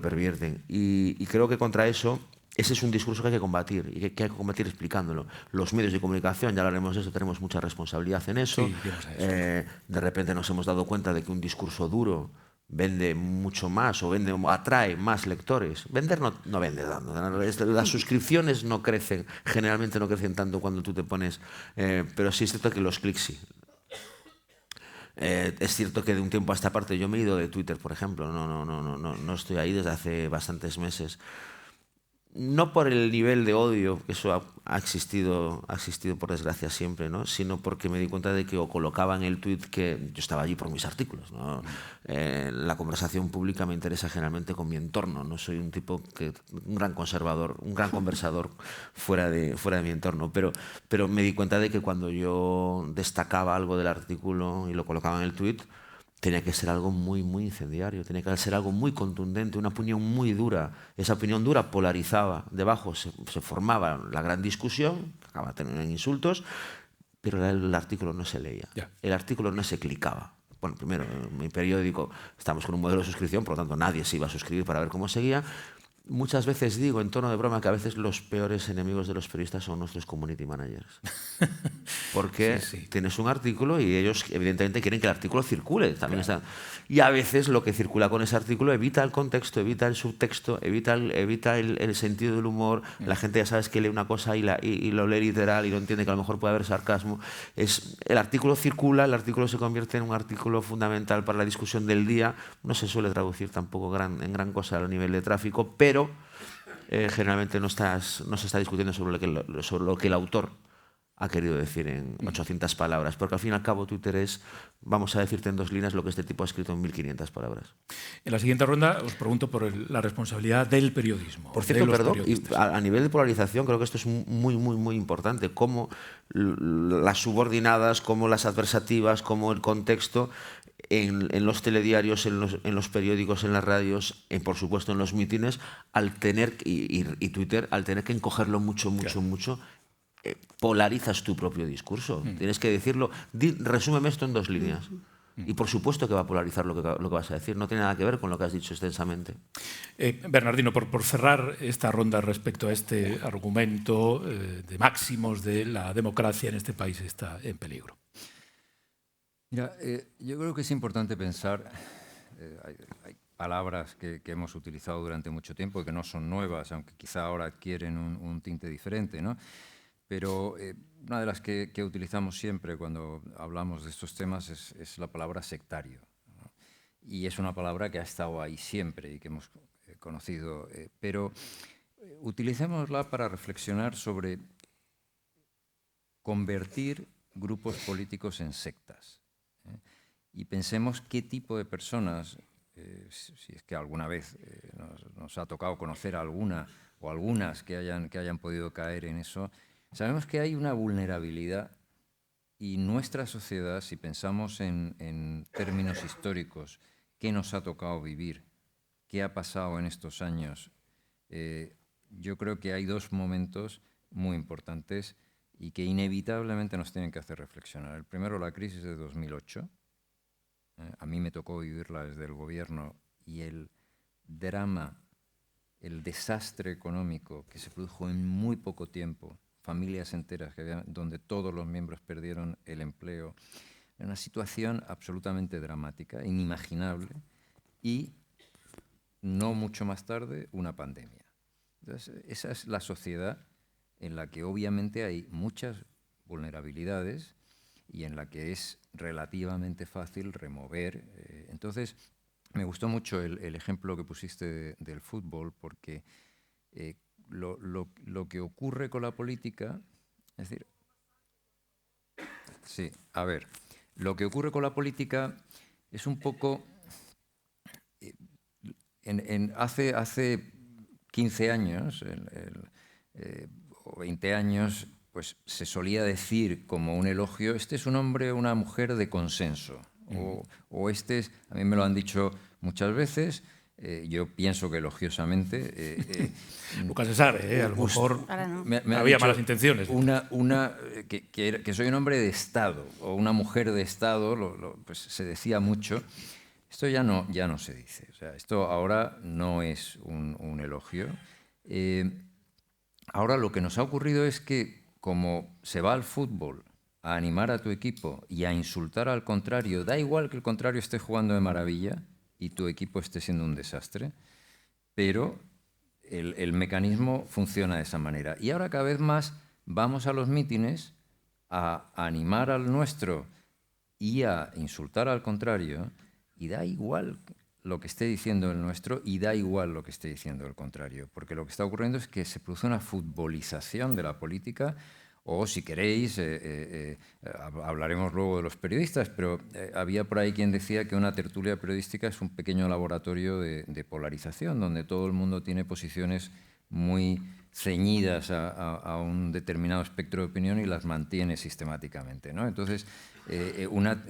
I: pervierten. Y creo que contra eso, ese es un discurso que hay que combatir, y que hay que combatir explicándolo. Los medios de comunicación, ya hablaremos de eso, tenemos mucha responsabilidad en eso. Sí, de repente nos hemos dado cuenta de que un discurso duro vende mucho más o atrae más lectores. Vender no vende tanto. Las suscripciones no crecen, generalmente no crecen tanto cuando tú te pones... pero sí es cierto que los clics sí. Es cierto que de un tiempo a esta parte yo me he ido de Twitter, por ejemplo, no estoy ahí desde hace bastantes meses. No por el nivel de odio, que eso ha existido por desgracia siempre, ¿no? Sino porque me di cuenta de que o colocaba en el tuit que yo estaba allí por mis artículos, ¿no? La conversación pública me interesa generalmente con mi entorno, no soy un tipo un gran conservador, un gran conversador fuera de mi entorno, pero me di cuenta de que cuando yo destacaba algo del artículo y lo colocaba en el tuit, tenía que ser algo muy, muy incendiario, tenía que ser algo muy contundente, una opinión muy dura. Esa opinión dura polarizaba, debajo se formaba la gran discusión, que acaba teniendo insultos, pero el artículo no se leía, el artículo no se clicaba. Bueno, primero, en mi periódico estamos con un modelo de suscripción, por lo tanto nadie se iba a suscribir para ver cómo seguía. Muchas veces digo, en tono de broma, que a veces los peores enemigos de los periodistas son nuestros community managers. Porque tienes un artículo y ellos evidentemente quieren que el artículo circule. También y a veces lo que circula con ese artículo evita el contexto, evita el subtexto, evita el sentido del humor. La gente ya sabes que lee una cosa y lo lee literal y no entiende que a lo mejor puede haber sarcasmo. El artículo circula, el artículo se convierte en un artículo fundamental para la discusión del día. No se suele traducir tampoco en gran cosa a nivel de tráfico, pero generalmente no se está discutiendo sobre lo que el autor ha querido decir en 800 palabras, porque al fin y al cabo Twitter es, vamos a decirte en 2 líneas lo que este tipo ha escrito en 1500 palabras.
G: En la siguiente ronda os pregunto por la responsabilidad del periodismo.
I: Por cierto, perdón, y a nivel de polarización creo que esto es muy, muy, muy importante, cómo las subordinadas, cómo las adversativas, cómo el contexto en los telediarios, en los periódicos, en las radios, por supuesto en los mítines, al tener, y Twitter, al tener que encogerlo mucho, polarizas tu propio discurso. Tienes que decirlo. Resúmeme esto en 2 líneas. Y por supuesto que va a polarizar lo que vas a decir. No tiene nada que ver con lo que has dicho extensamente.
G: Bernardino, por cerrar esta ronda respecto a este argumento de máximos de la democracia en este país está en peligro.
K: Mira, yo creo que es importante pensar, hay palabras que hemos utilizado durante mucho tiempo y que no son nuevas, aunque quizá ahora adquieren un tinte diferente, ¿no? Pero una de las que utilizamos siempre cuando hablamos de estos temas es la palabra sectario, ¿no? Y es una palabra que ha estado ahí siempre y que hemos conocido, pero utilicémosla para reflexionar sobre convertir grupos políticos en sectas. Y pensemos qué tipo de personas, si es que alguna vez nos ha tocado conocer a alguna o algunas que hayan podido caer en eso, sabemos que hay una vulnerabilidad y nuestra sociedad, si pensamos en términos históricos, qué nos ha tocado vivir, qué ha pasado en estos años, yo creo que hay 2 momentos muy importantes y que inevitablemente nos tienen que hacer reflexionar. El primero, la crisis de 2008. A mí me tocó vivirla desde el gobierno y el drama, el desastre económico que se produjo en muy poco tiempo, familias enteras donde todos los miembros perdieron el empleo, era una situación absolutamente dramática, inimaginable, y no mucho más tarde una pandemia. Entonces, esa es la sociedad en la que obviamente hay muchas vulnerabilidades y en la que es relativamente fácil remover. Entonces, me gustó mucho el ejemplo que pusiste del fútbol, porque lo que ocurre con la política, es decir, sí, a ver, lo que ocurre con la política es un poco, hace 15 años o 20 años, pues se solía decir como un elogio, este es un hombre o una mujer de consenso, o este es, a mí me lo han dicho muchas veces, yo pienso que elogiosamente.
G: Nunca se sabe, a lo mejor
K: me
G: había malas intenciones.
K: Que soy un hombre de Estado o una mujer de Estado, pues se decía mucho. Esto ya no se dice. O sea, esto ahora no es un elogio. Ahora lo que nos ha ocurrido es que como se va al fútbol a animar a tu equipo y a insultar al contrario, da igual que el contrario esté jugando de maravilla y tu equipo esté siendo un desastre, pero el mecanismo funciona de esa manera. Y ahora cada vez más vamos a los mítines a animar al nuestro y a insultar al contrario, y da igual lo que esté diciendo el nuestro y da igual lo que esté diciendo el contrario, porque lo que está ocurriendo es que se produce una futbolización de la política, o si queréis, hablaremos luego de los periodistas, pero había por ahí quien decía que una tertulia periodística es un pequeño laboratorio de polarización, donde todo el mundo tiene posiciones muy ceñidas a un determinado espectro de opinión y las mantiene sistemáticamente, ¿no? Entonces,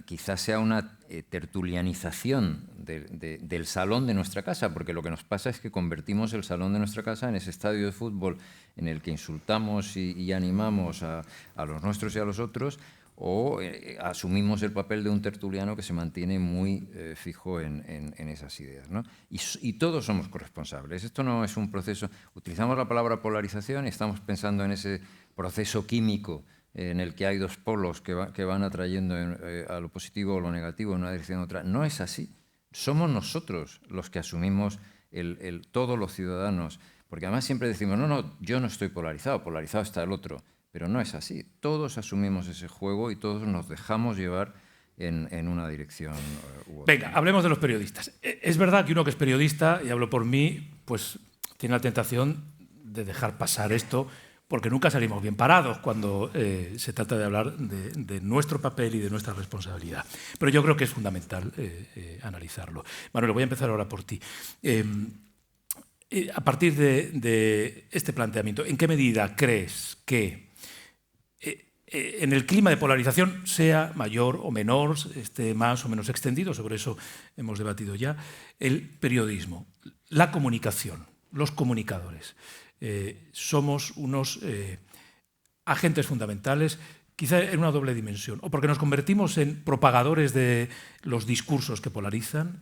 K: quizás sea una tertulianización del salón de nuestra casa, porque lo que nos pasa es que convertimos el salón de nuestra casa en ese estadio de fútbol en el que insultamos y animamos a los nuestros y a los otros, o asumimos el papel de un tertuliano que se mantiene muy fijo en esas ideas, ¿no? Y todos somos corresponsables. Esto no es un proceso... Utilizamos la palabra polarización y estamos pensando en ese proceso químico en el que hay dos polos que van atrayendo a lo positivo o lo negativo en una dirección u otra. No es así. Somos nosotros los que asumimos, todos los ciudadanos, porque además siempre decimos, no, yo no estoy polarizado, polarizado está el otro. Pero no es así. Todos asumimos ese juego y todos nos dejamos llevar en una dirección u otra.
G: Venga, hablemos de los periodistas. Es verdad que uno que es periodista, y hablo por mí, pues tiene la tentación de dejar pasar esto, porque nunca salimos bien parados cuando se trata de hablar de nuestro papel y de nuestra responsabilidad. Pero yo creo que es fundamental analizarlo. Manuel, voy a empezar ahora por ti. A partir de este planteamiento, ¿en qué medida crees que en el clima de polarización, sea mayor o menor, esté más o menos extendido, sobre eso hemos debatido ya, el periodismo, la comunicación, los comunicadores, somos unos agentes fundamentales, quizá en una doble dimensión, o porque nos convertimos en propagadores de los discursos que polarizan,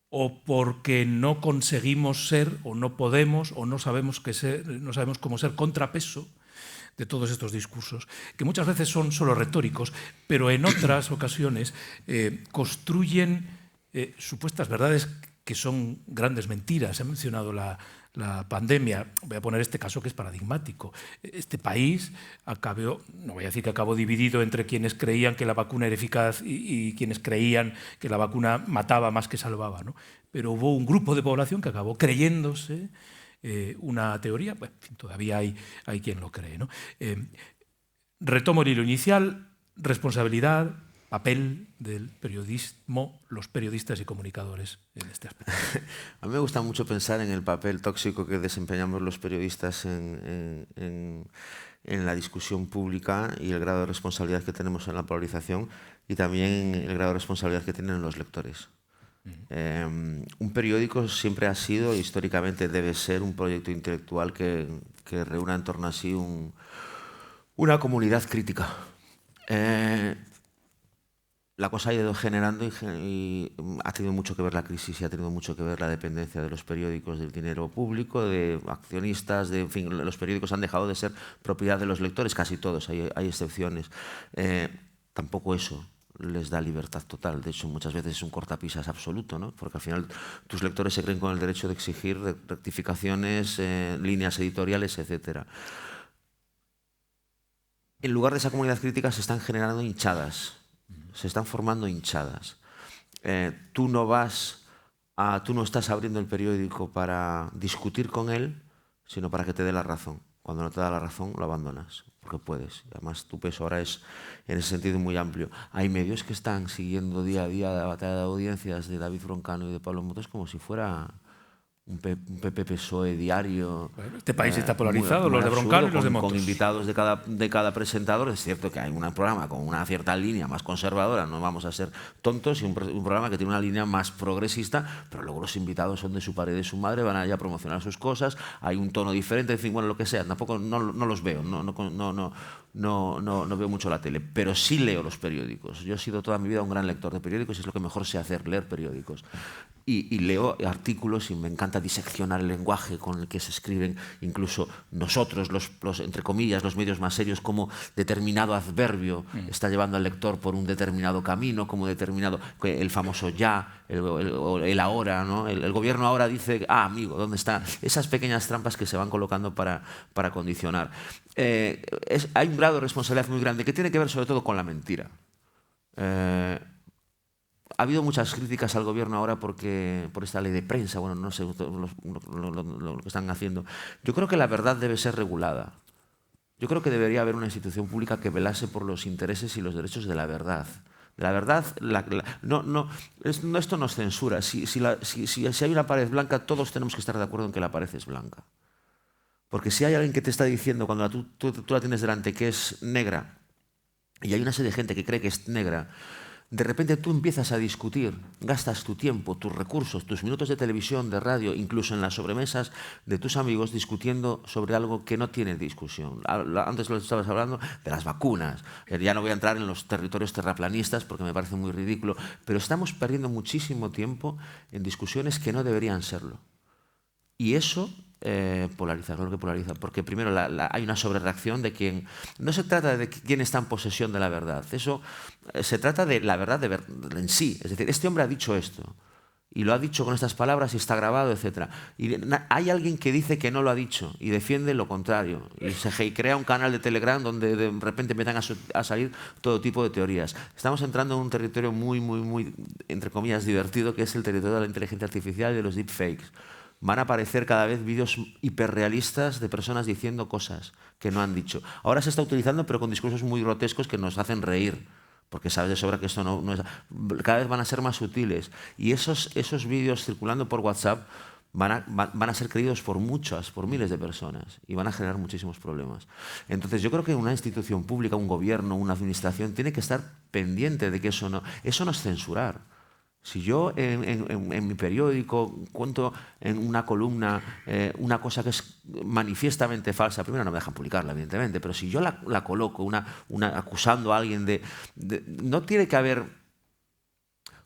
G: o porque no conseguimos ser, o no podemos, o no sabemos cómo ser contrapeso de todos estos discursos, que muchas veces son solo retóricos, pero en otras ocasiones construyen supuestas verdades que son grandes mentiras. Se ha mencionado la pandemia. Voy a poner este caso que es paradigmático. Este país acabó, no voy a decir que acabó dividido entre quienes creían que la vacuna era eficaz y quienes creían que la vacuna mataba más que salvaba, ¿no? Pero hubo un grupo de población que acabó creyéndose una teoría, bueno, en fin, todavía hay quien lo cree, ¿no? Retomo el hilo inicial, responsabilidad, papel del periodismo, los periodistas y comunicadores en este aspecto.
I: A mí me gusta mucho pensar en el papel tóxico que desempeñamos los periodistas en la discusión pública y el grado de responsabilidad que tenemos en la polarización y también el grado de responsabilidad que tienen los lectores. Un periódico siempre ha sido, históricamente debe ser, un proyecto intelectual que reúna en torno a sí una comunidad crítica. La cosa ha ido generando y ha tenido mucho que ver la crisis y ha tenido mucho que ver la dependencia de los periódicos del dinero público, de accionistas, en fin, los periódicos han dejado de ser propiedad de los lectores, casi todos, hay excepciones. Tampoco eso les da libertad total. De hecho, muchas veces es un cortapisas absoluto, ¿no? Porque al final tus lectores se creen con el derecho de exigir rectificaciones, líneas editoriales, etc. En lugar de esa comunidad crítica se están generando hinchadas, se están formando hinchadas. Tú no estás abriendo el periódico para discutir con él, sino para que te dé la razón. Cuando no te da la razón, lo abandonas, porque puedes. Y además, tu peso ahora es, en ese sentido, muy amplio. Hay medios que están siguiendo día a día la batalla de audiencias de David Broncano y de Pablo Motos como si fuera un PP-PSOE diario.
G: Bueno, este país está polarizado, los de Broncano y los de Motos.
I: Con invitados de cada presentador. Es cierto que hay un programa con una cierta línea más conservadora, no vamos a ser tontos, y un programa que tiene una línea más progresista, pero luego los invitados son de su padre y de su madre, van allá a promocionar sus cosas, hay un tono diferente, en fin, bueno, lo que sea. Tampoco no los veo, no veo mucho la tele, pero sí leo los periódicos. Yo he sido toda mi vida un gran lector de periódicos y es lo que mejor sé hacer, leer periódicos. Y leo artículos y me encanta diseccionar el lenguaje con el que se escriben, incluso nosotros, los entre comillas, los medios más serios, como determinado adverbio está llevando al lector por un determinado camino, como determinado, el famoso ya, el ahora, ¿no? El gobierno ahora dice, amigo, ¿dónde está? Esas pequeñas trampas que se van colocando para condicionar. Hay un grado de responsabilidad muy grande que tiene que ver sobre todo con la mentira. Ha habido muchas críticas al gobierno ahora por esta ley de prensa, bueno, no sé lo que están haciendo. Yo creo que la verdad debe ser regulada. Yo creo que debería haber una institución pública que velase por los intereses y los derechos de la verdad. De la verdad, esto no es censura. Si hay una pared blanca, todos tenemos que estar de acuerdo en que la pared es blanca. Porque si hay alguien que te está diciendo, cuando tú la tienes delante, que es negra, y hay una serie de gente que cree que es negra, de repente tú empiezas a discutir, gastas tu tiempo, tus recursos, tus minutos de televisión, de radio, incluso en las sobremesas de tus amigos, discutiendo sobre algo que no tiene discusión. Antes lo estabas hablando de las vacunas. Ya no voy a entrar en los territorios terraplanistas porque me parece muy ridículo, pero estamos perdiendo muchísimo tiempo en discusiones que no deberían serlo. Y eso polariza, claro que polariza, porque primero hay una sobrereacción de quien... No se trata de quién está en posesión de la verdad, eso se trata de la verdad en sí. Es decir, este hombre ha dicho esto, y lo ha dicho con estas palabras y está grabado, etc. Y hay alguien que dice que no lo ha dicho y defiende lo contrario, y crea un canal de Telegram donde de repente empiezan a salir todo tipo de teorías. Estamos entrando en un territorio muy, entre comillas, divertido, que es el territorio de la inteligencia artificial y de los deepfakes. Van a aparecer cada vez vídeos hiperrealistas de personas diciendo cosas que no han dicho. Ahora se está utilizando, pero con discursos muy grotescos que nos hacen reír, porque sabes de sobra que esto no es... Cada vez van a ser más sutiles. Y esos vídeos circulando por WhatsApp van a ser creídos por miles de personas y van a generar muchísimos problemas. Entonces yo creo que una institución pública, un gobierno, una administración, tiene que estar pendiente de que eso no es censurar. Si yo en mi periódico cuento en una columna una cosa que es manifiestamente falsa, primero no me dejan publicarla, evidentemente, pero si yo la coloco acusando a alguien no tiene que haber...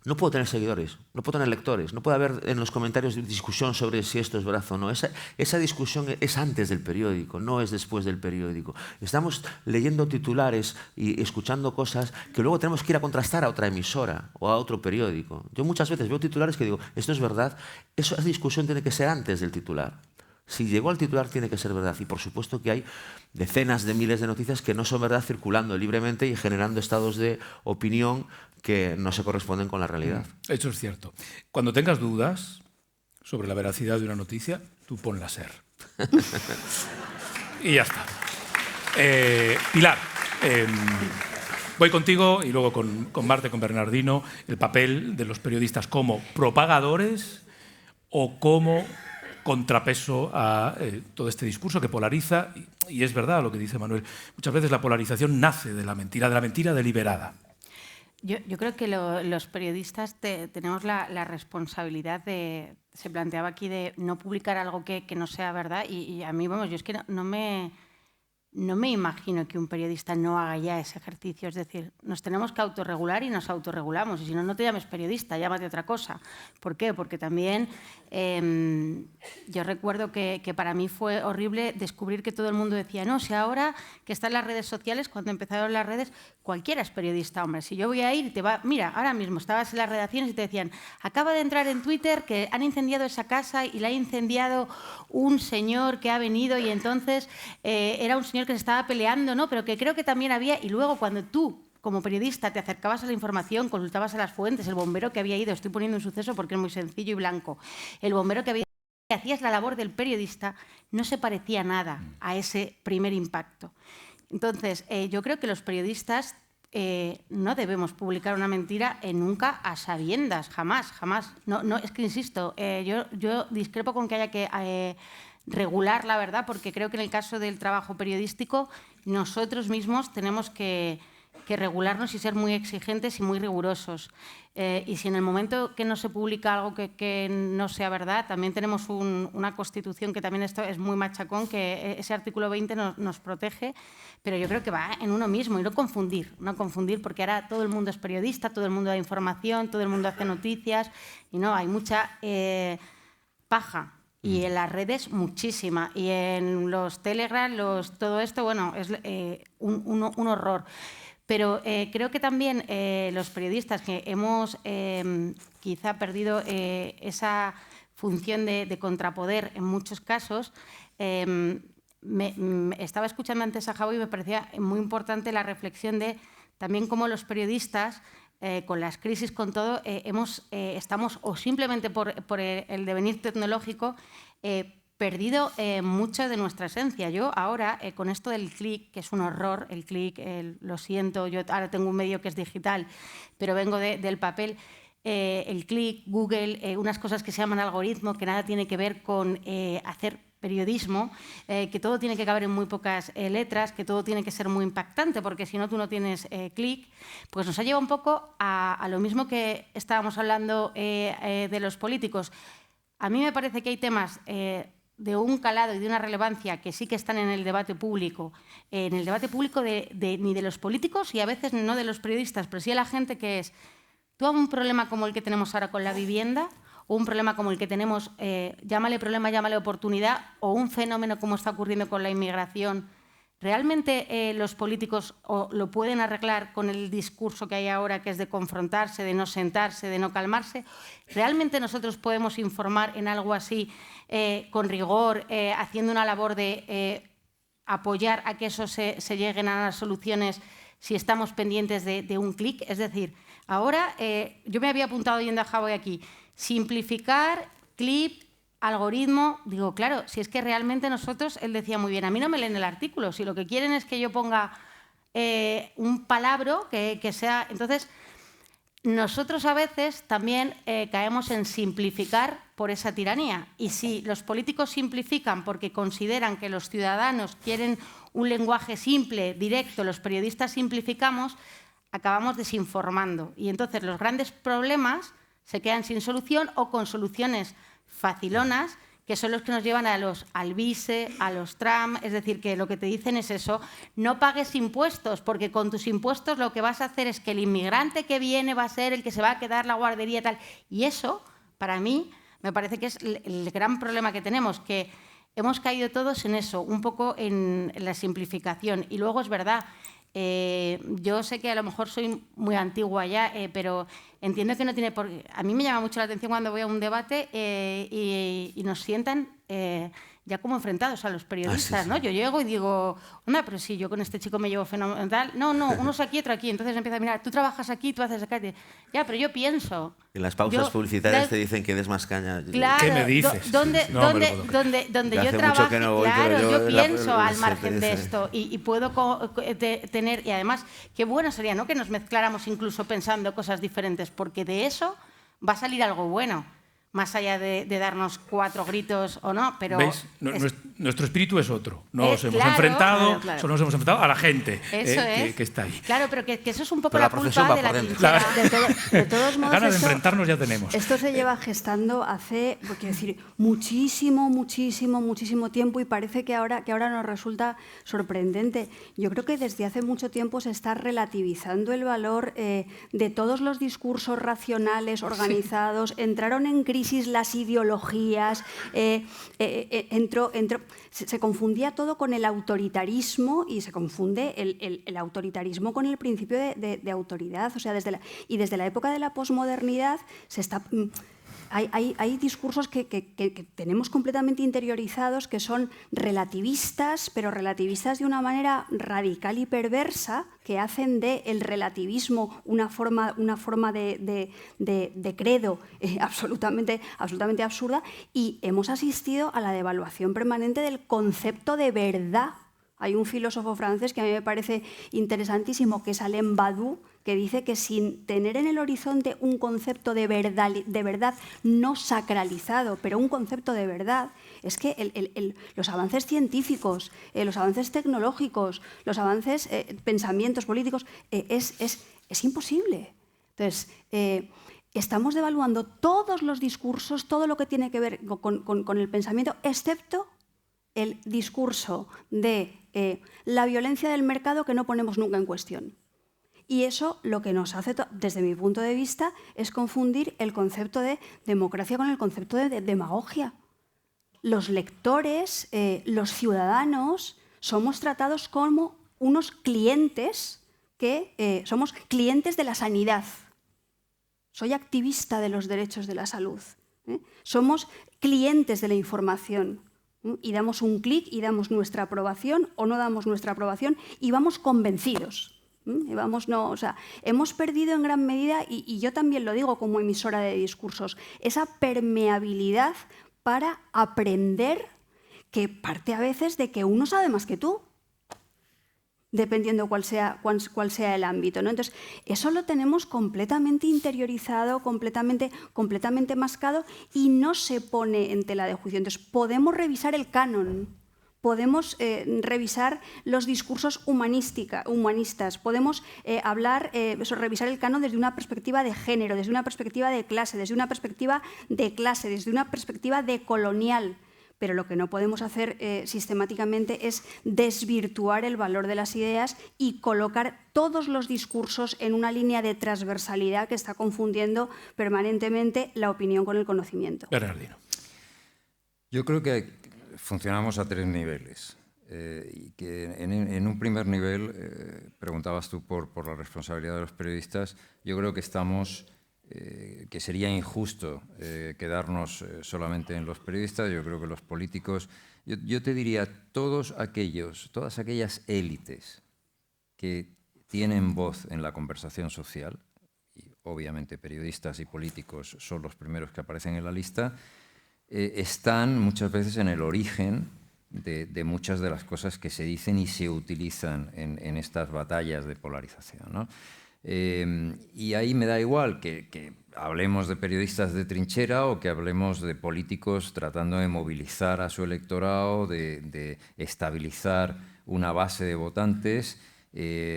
I: No puedo tener seguidores, no puedo tener lectores, no puede haber en los comentarios discusión sobre si esto es verdad o no. Esa discusión es antes del periódico, no es después del periódico. Estamos leyendo titulares y escuchando cosas que luego tenemos que ir a contrastar a otra emisora o a otro periódico. Yo muchas veces veo titulares que digo, esto es verdad, esa discusión tiene que ser antes del titular. Si llegó al titular tiene que ser verdad, y por supuesto que hay decenas de miles de noticias que no son verdad circulando libremente y generando estados de opinión que no se corresponden con la realidad.
G: Eso es cierto. Cuando tengas dudas sobre la veracidad de una noticia, tú ponla a ser. Y ya está. Pilar, voy contigo y luego con Marta y con Bernardino, el papel de los periodistas como propagadores o como contrapeso a todo este discurso que polariza, y es verdad lo que dice Manuel, muchas veces la polarización nace de la mentira deliberada.
H: Yo creo que los periodistas tenemos la responsabilidad de, se planteaba aquí, de no publicar algo que no sea verdad, y a mí, vamos, yo es que no me imagino que un periodista no haga ya ese ejercicio. Es decir, nos tenemos que autorregular y nos autorregulamos. Y si no, no te llames periodista, llámate otra cosa. ¿Por qué? Porque también yo recuerdo que para mí fue horrible descubrir que todo el mundo decía, no, si ahora que están las redes sociales, cuando empezaron las redes, cualquiera es periodista, hombre. Si yo voy a ir, mira, ahora mismo estabas en las redacciones y te decían, acaba de entrar en Twitter que han incendiado esa casa y la ha incendiado un señor que ha venido y entonces era un señor que se estaba peleando, ¿no? Pero que creo que también había... Y luego cuando tú, como periodista, te acercabas a la información, consultabas a las fuentes, el bombero que había ido, estoy poniendo un suceso porque es muy sencillo y blanco, el bombero que había ido, hacías la labor del periodista, no se parecía nada a ese primer impacto. Entonces, yo creo que los periodistas no debemos publicar una mentira nunca a sabiendas, jamás. No, es que insisto, yo discrepo con que haya que regular la verdad, porque creo que en el caso del trabajo periodístico nosotros mismos tenemos que regularnos y ser muy exigentes y muy rigurosos. Y si en el momento que no se publica algo que no sea verdad, también tenemos una Constitución que también esto es muy machacón, que ese artículo 20 nos protege, pero yo creo que va en uno mismo y no confundir, porque ahora todo el mundo es periodista, todo el mundo da información, todo el mundo hace noticias y no, hay mucha paja. Y en las redes, muchísima. Y en los Telegram, todo esto, bueno, es un horror. Pero creo que también los periodistas que hemos quizá perdido esa función de contrapoder en muchos casos, estaba escuchando antes a Javi y me parecía muy importante la reflexión de también cómo los periodistas, con las crisis, con todo, estamos, o simplemente por el devenir tecnológico, perdido mucha de nuestra esencia. Yo ahora, con esto del clic, que es un horror, el clic, lo siento, yo ahora tengo un medio que es digital, pero vengo del papel, el clic, Google, unas cosas que se llaman algoritmo, que nada tiene que ver con hacer periodismo, que todo tiene que caber en muy pocas letras, que todo tiene que ser muy impactante, porque si no tú no tienes clic, pues nos ha llevado un poco a lo mismo que estábamos hablando de los políticos. A mí me parece que hay temas de un calado y de una relevancia que sí que están en el debate público ni de los políticos y a veces no de los periodistas, pero sí de la gente, que es, tú un problema como el que tenemos ahora con la vivienda, o un problema como el que tenemos, llámale problema, llámale oportunidad, o un fenómeno como está ocurriendo con la inmigración, ¿realmente los políticos lo pueden arreglar con el discurso que hay ahora, que es de confrontarse, de no sentarse, de no calmarse? ¿Realmente nosotros podemos informar en algo así con rigor, haciendo una labor de apoyar a que eso se lleguen a las soluciones si estamos pendientes de un clic? Es decir, ahora yo me había apuntado yendo a Hawái aquí, simplificar, clip, algoritmo. Digo, claro, si es que realmente nosotros, él decía muy bien, a mí no me leen el artículo, si lo que quieren es que yo ponga un palabra que sea... Entonces, nosotros a veces también caemos en simplificar por esa tiranía. Y si los políticos simplifican porque consideran que los ciudadanos quieren un lenguaje simple, directo, los periodistas simplificamos, acabamos desinformando. Y entonces los grandes problemas se quedan sin solución o con soluciones facilonas, que son los que nos llevan a los Alvise, a los Trump. Es decir, que lo que te dicen es eso, no pagues impuestos, porque con tus impuestos lo que vas a hacer es que el inmigrante que viene va a ser el que se va a quedar la guardería y tal. Y eso, para mí, me parece que es el gran problema que tenemos, que hemos caído todos en eso, un poco en la simplificación. Y luego es verdad, yo sé que a lo mejor soy muy antigua ya, pero entiendo que no tiene por qué. A mí me llama mucho la atención cuando voy a un debate y nos sientan ya como enfrentados a los periodistas,
I: sí, sí.
H: ¿no? Yo llego y digo, onda, pero sí, yo con este chico me llevo fenomenal. No, uno es aquí, otro aquí. Entonces empieza a mirar, tú trabajas aquí, tú haces acá. Ya, pero yo pienso...
I: En las pausas publicitarias te dicen que des más caña.
H: Claro,
G: ¿qué me dices?
H: Donde yo trabajo,
I: que no voy,
H: claro,
I: pero
H: yo pienso al margen de
I: sí.
H: esto y puedo tener... Y además, qué bueno sería, ¿no?, que nos mezcláramos incluso pensando cosas diferentes, porque de eso va a salir algo bueno. Más allá de darnos 4 gritos o no, pero...
G: ¿Veis? Nuestro espíritu es otro. Nos hemos enfrentado,
H: claro.
G: Solo nos hemos enfrentado a la gente
H: Eso
G: que está ahí.
H: Claro, pero que eso es un poco
I: Pero
H: la
I: la profesión
H: culpa
I: va
H: de la
I: por dentro.
H: trinchera.
J: De todos modos,
G: Ganas de enfrentarnos ya tenemos.
J: Esto se lleva gestando hace, quiero decir, muchísimo tiempo, y parece que ahora nos resulta sorprendente. Yo creo que desde hace mucho tiempo se está relativizando el valor de todos los discursos racionales organizados. Sí. Entraron en crisis las ideologías, se confundía todo con el autoritarismo, y se confunde el autoritarismo con el principio de autoridad. O sea, desde la época de la posmodernidad hay discursos que tenemos completamente interiorizados, que son relativistas, pero relativistas de una manera radical y perversa, que hacen del relativismo una forma de credo absolutamente absurda, y hemos asistido a la devaluación permanente del concepto de verdad. Hay un filósofo francés que a mí me parece interesantísimo, que es Alain Badiou, que dice que sin tener en el horizonte un concepto de verdad no sacralizado, pero un concepto de verdad, es que los avances científicos, los avances tecnológicos, los avances, pensamientos políticos, es imposible. Entonces, estamos devaluando todos los discursos, todo lo que tiene que ver con el pensamiento, excepto el discurso de la violencia del mercado, que no ponemos nunca en cuestión. Y eso lo que nos hace, desde mi punto de vista, es confundir el concepto de democracia con el concepto de demagogia. Los lectores, los ciudadanos, somos tratados como unos clientes somos clientes de la sanidad. Soy activista de los derechos de la salud. Somos clientes de la información. Y damos un clic y damos nuestra aprobación o no damos nuestra aprobación, y vamos convencidos Hemos perdido en gran medida, y yo también lo digo como emisora de discursos, esa permeabilidad para aprender, que parte a veces de que uno sabe más que tú, dependiendo cuál sea el ámbito, ¿no? Entonces, eso lo tenemos completamente interiorizado, completamente mascado, y no se pone en tela de juicio. Entonces, podemos revisar el canon, podemos revisar los discursos humanistas, podemos revisar el canon desde una perspectiva de género, desde una perspectiva de clase, desde una perspectiva decolonial. Pero lo que no podemos hacer sistemáticamente es desvirtuar el valor de las ideas y colocar todos los discursos en una línea de transversalidad que está confundiendo permanentemente la opinión con el conocimiento.
G: Bernardino.
K: Yo creo que funcionamos a 3 niveles. Y que en un primer nivel, preguntabas tú por la responsabilidad de los periodistas, yo creo que estamos... que sería injusto quedarnos solamente en los periodistas. Yo creo que los políticos, yo te diría, todas aquellas élites que tienen voz en la conversación social, y obviamente periodistas y políticos son los primeros que aparecen en la lista, están muchas veces en el origen de muchas de las cosas que se dicen y se utilizan en estas batallas de polarización, ¿no? Y ahí me da igual que hablemos de periodistas de trinchera o que hablemos de políticos tratando de movilizar a su electorado, de estabilizar una base de votantes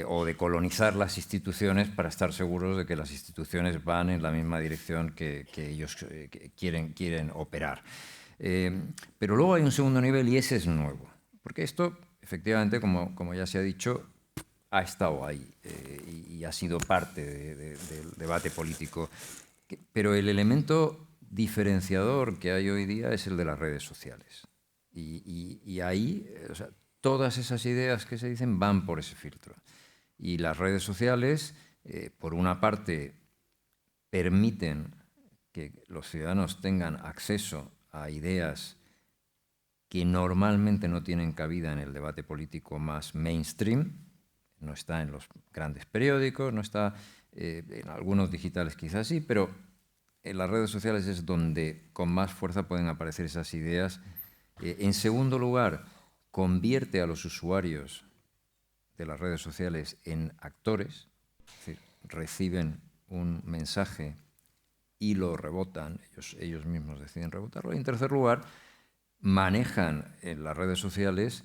K: o de colonizar las instituciones para estar seguros de que las instituciones van en la misma dirección que ellos quieren operar. Pero luego hay un segundo nivel y ese es nuevo, porque esto, efectivamente, como ya se ha dicho, ha estado ahí y ha sido parte del debate político. Pero el elemento diferenciador que hay hoy día es el de las redes sociales. Y ahí, todas esas ideas que se dicen van por ese filtro. Y las redes sociales, por una parte, permiten que los ciudadanos tengan acceso a ideas que normalmente no tienen cabida en el debate político más mainstream. No está en los grandes periódicos, no está en algunos digitales quizás sí, pero en las redes sociales es donde con más fuerza pueden aparecer esas ideas. En segundo lugar, convierte a los usuarios de las redes sociales en actores, es decir, reciben un mensaje y lo rebotan, ellos mismos deciden rebotarlo. Y en tercer lugar, manejan en las redes sociales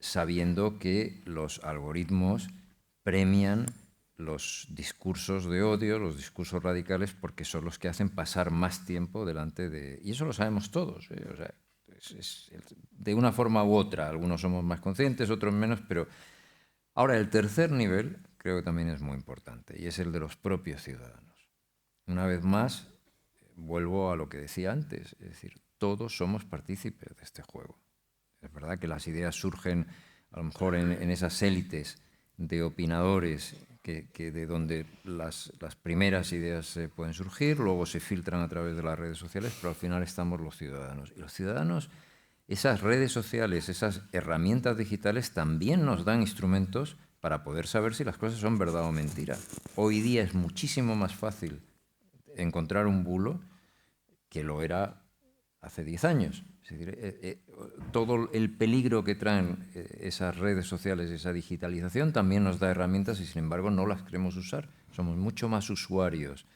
K: sabiendo que los algoritmos premian los discursos de odio, los discursos radicales, porque son los que hacen pasar más tiempo delante de... Y eso lo sabemos todos, de una forma u otra. Algunos somos más conscientes, otros menos, pero... Ahora, el tercer nivel creo que también es muy importante, y es el de los propios ciudadanos. Una vez más, vuelvo a lo que decía antes, es decir, todos somos partícipes de este juego. Es verdad que las ideas surgen a lo mejor en esas élites de opinadores que de donde las primeras ideas pueden surgir, luego se filtran a través de las redes sociales, pero al final estamos los ciudadanos. Y los ciudadanos, esas redes sociales, esas herramientas digitales también nos dan instrumentos para poder saber si las cosas son verdad o mentira. Hoy día es muchísimo más fácil encontrar un bulo que lo era hace 10 años. Es decir, todo el peligro que traen esas redes sociales, esa digitalización, también nos da herramientas y, sin embargo, no las queremos usar. Somos mucho más usuarios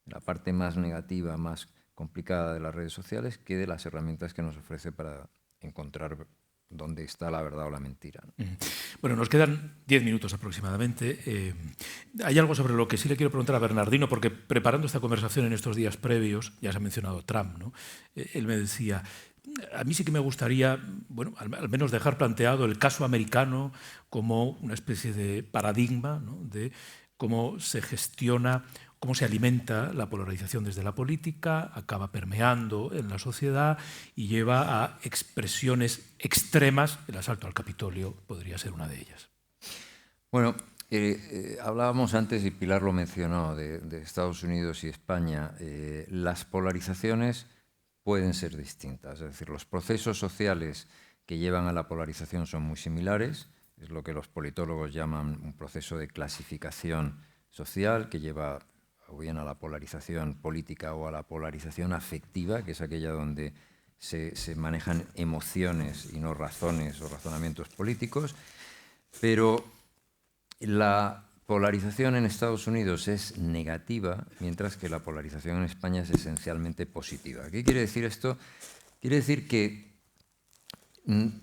K: de la parte más negativa, más complicada de las redes sociales que de las herramientas que nos ofrece para encontrar dónde está la verdad o la mentira, ¿no?
G: Bueno, nos quedan 10 minutos aproximadamente. Hay algo sobre lo que sí le quiero preguntar a Bernardino, porque preparando esta conversación en estos días previos, ya se ha mencionado Trump, ¿no? Él me decía, a mí sí que me gustaría, bueno, al menos dejar planteado el caso americano como una especie de paradigma, ¿no?, de cómo se gestiona, cómo se alimenta la polarización desde la política, acaba permeando en la sociedad y lleva a expresiones extremas. El asalto al Capitolio podría ser una de ellas.
K: Bueno, hablábamos antes, y Pilar lo mencionó, de Estados Unidos y España. Las polarizaciones pueden ser distintas, es decir, los procesos sociales que llevan a la polarización son muy similares, Es lo que los politólogos llaman un proceso de clasificación social que lleva o bien a la polarización política o a la polarización afectiva, que es aquella donde se manejan emociones y no razones o razonamientos políticos. Pero la polarización en Estados Unidos es negativa, mientras que la polarización en España es esencialmente positiva. ¿Qué quiere decir esto? Quiere decir que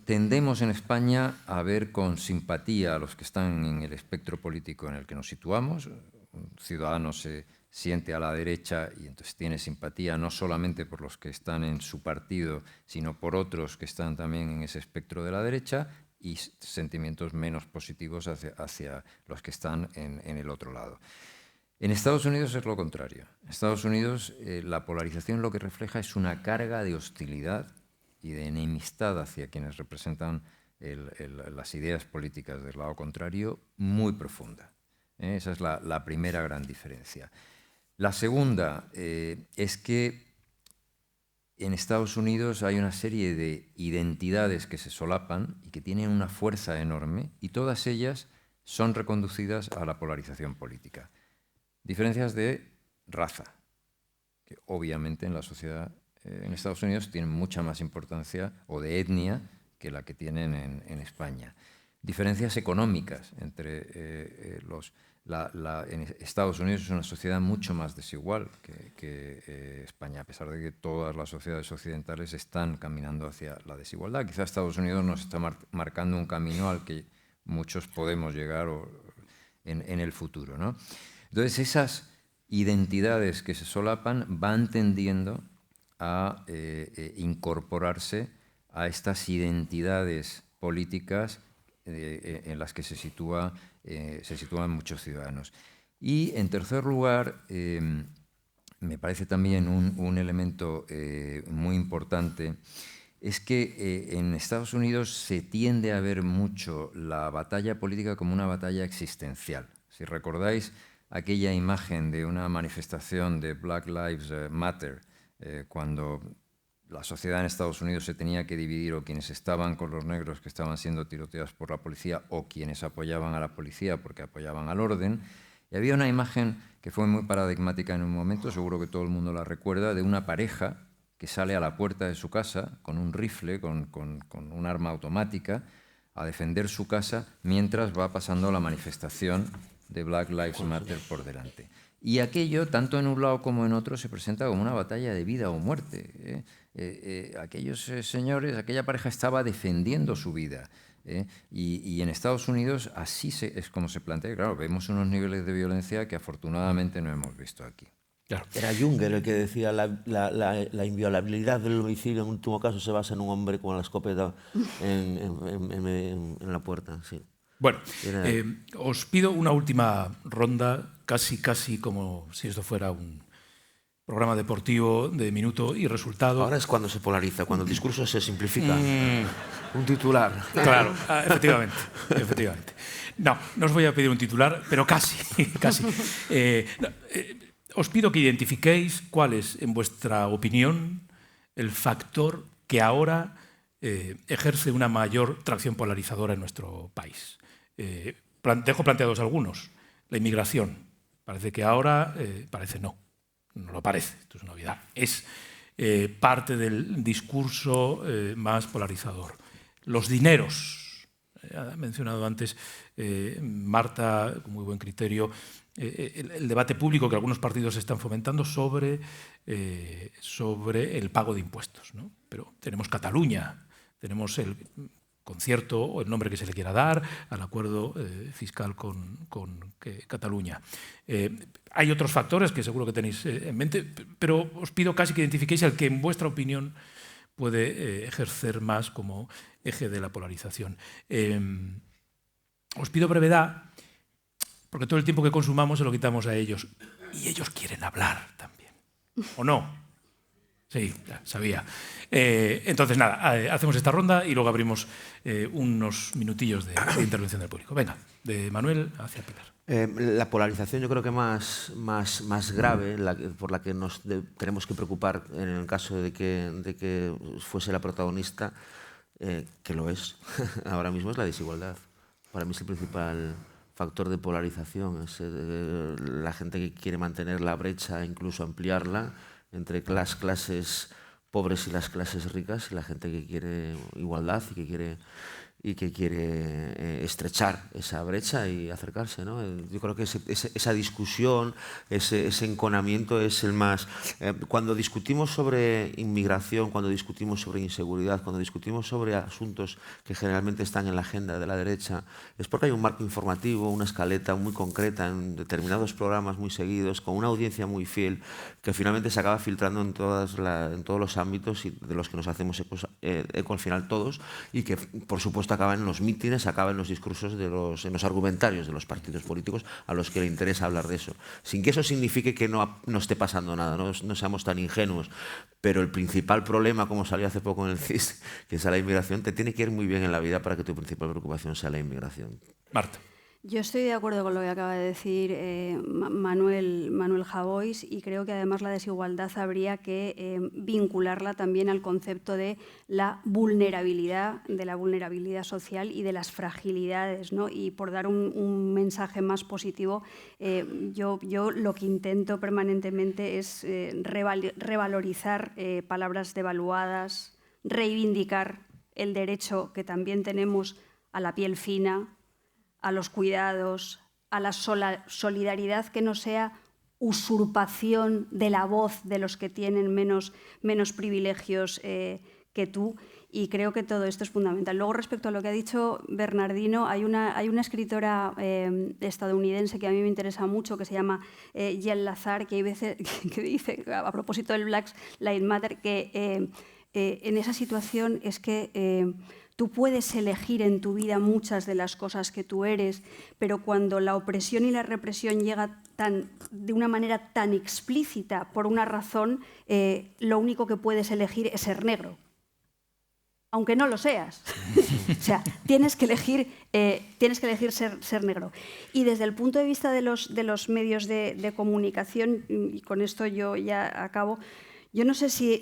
K: tendemos en España a ver con simpatía a los que están en el espectro político en el que nos situamos. Un ciudadano se siente a la derecha y entonces tiene simpatía no solamente por los que están en su partido, sino por otros que están también en ese espectro de la derecha, y sentimientos menos positivos hacia los que están en el otro lado. En Estados Unidos es lo contrario. En Estados Unidos la polarización lo que refleja es una carga de hostilidad y de enemistad hacia quienes representan las ideas políticas del lado contrario muy profunda. Esa es la primera gran diferencia. La segunda es que en Estados Unidos hay una serie de identidades que se solapan y que tienen una fuerza enorme, y todas ellas son reconducidas a la polarización política. Diferencias de raza, que obviamente en la sociedad en Estados Unidos tienen mucha más importancia, o de etnia, que la que tienen en España. Diferencias económicas entre en Estados Unidos es una sociedad mucho más desigual que España, a pesar de que todas las sociedades occidentales están caminando hacia la desigualdad. Quizá Estados Unidos nos está marcando un camino al que muchos podemos llegar en el futuro, ¿no? Entonces, esas identidades que se solapan van tendiendo a incorporarse a estas identidades políticas en las que se sitúan muchos ciudadanos. Y, en tercer lugar, me parece también un elemento muy importante, es que en Estados Unidos se tiende a ver mucho la batalla política como una batalla existencial. Si recordáis aquella imagen de una manifestación de Black Lives Matter, cuando la sociedad en Estados Unidos se tenía que dividir, o quienes estaban con los negros que estaban siendo tiroteados por la policía, o quienes apoyaban a la policía porque apoyaban al orden. Y había una imagen que fue muy paradigmática en un momento, seguro que todo el mundo la recuerda, de una pareja que sale a la puerta de su casa con un rifle, con un arma automática, a defender su casa mientras va pasando la manifestación de Black Lives Matter por delante. Y aquello, tanto en un lado como en otro, se presenta como una batalla de vida o muerte. Aquellos señores, aquella pareja estaba defendiendo su vida. Y en Estados Unidos así es como se plantea. Claro, vemos unos niveles de violencia que afortunadamente no hemos visto aquí.
I: Claro. Era Junger el que decía la inviolabilidad del homicidio en último caso se basa en un hombre con la escopeta en la puerta. Sí.
G: Bueno, os pido una última ronda, casi como si esto fuera un programa deportivo de minuto y resultado.
I: Ahora es cuando se polariza, cuando el discurso se simplifica. Un titular.
G: Claro, efectivamente. No os voy a pedir un titular, pero casi. Os pido que identifiquéis cuál es, en vuestra opinión, el factor que ahora ejerce una mayor tracción polarizadora en nuestro país. Dejo planteados algunos. La inmigración. Parece que ahora, parece no lo parece, esto es una novedad. Es parte del discurso más polarizador. Los dineros. Ha mencionado antes Marta, con muy buen criterio, el debate público que algunos partidos están fomentando sobre el pago de impuestos, ¿no? Pero tenemos Cataluña, tenemos el concierto o el nombre que se le quiera dar al acuerdo fiscal con Cataluña. Hay otros factores que seguro que tenéis en mente, pero os pido casi que identifiquéis el que en vuestra opinión puede ejercer más como eje de la polarización. Os pido brevedad, porque todo el tiempo que consumamos se lo quitamos a ellos. Y ellos quieren hablar también. ¿O no? Sí, ya sabía. Entonces, nada, hacemos esta ronda y luego abrimos unos minutillos de intervención del público. Venga, de Manuel hacia Pilar.
I: La polarización yo creo que más grave, por la que nos tenemos que preocupar en el caso de que fuese la protagonista, que lo es ahora mismo, es la desigualdad. para mí es el principal factor de polarización. Es la gente que quiere mantener la brecha, incluso ampliarla, entre las clases pobres y las clases ricas, y la gente que quiere igualdad y que quiere estrechar esa brecha y acercarse, ¿no? Yo creo que esa discusión, ese enconamiento es el más... cuando discutimos sobre inmigración, cuando discutimos sobre inseguridad, cuando discutimos sobre asuntos que generalmente están en la agenda de la derecha, es porque hay un marco informativo, una escaleta muy concreta en determinados programas muy seguidos, con una audiencia muy fiel, que finalmente se acaba filtrando en todos los ámbitos y de los que nos hacemos eco al final todos, y que, por supuesto, acaba en los mítines, acaba en los discursos, en los argumentarios de los partidos políticos a los que le interesa hablar de eso. Sin que eso signifique que no esté pasando nada, no seamos tan ingenuos. Pero el principal problema, como salió hace poco en el CIS, que es la inmigración, te tiene que ir muy bien en la vida para que tu principal preocupación sea la inmigración.
G: Marta.
J: Yo estoy de acuerdo con lo que acaba de decir Manuel Javois, y creo que además la desigualdad habría que vincularla también al concepto de la vulnerabilidad social y de las fragilidades, ¿no? Y por dar un mensaje más positivo, yo lo que intento permanentemente es revalorizar palabras devaluadas, reivindicar el derecho que también tenemos a la piel fina, a los cuidados, a la solidaridad que no sea usurpación de la voz de los que tienen menos privilegios que tú, y creo que todo esto es fundamental. Luego, respecto a lo que ha dicho Bernardino, hay una escritora estadounidense que a mí me interesa mucho, que se llama Jen Lazar, que hay veces que dice, a propósito del Black Lives Matter, que en esa situación es que tú puedes elegir en tu vida muchas de las cosas que tú eres, pero cuando la opresión y la represión llega de una manera tan explícita por una razón, lo único que puedes elegir es ser negro, aunque no lo seas. O sea, tienes que elegir ser negro. Y desde el punto de vista de los medios de comunicación, y con esto yo ya acabo, yo no sé si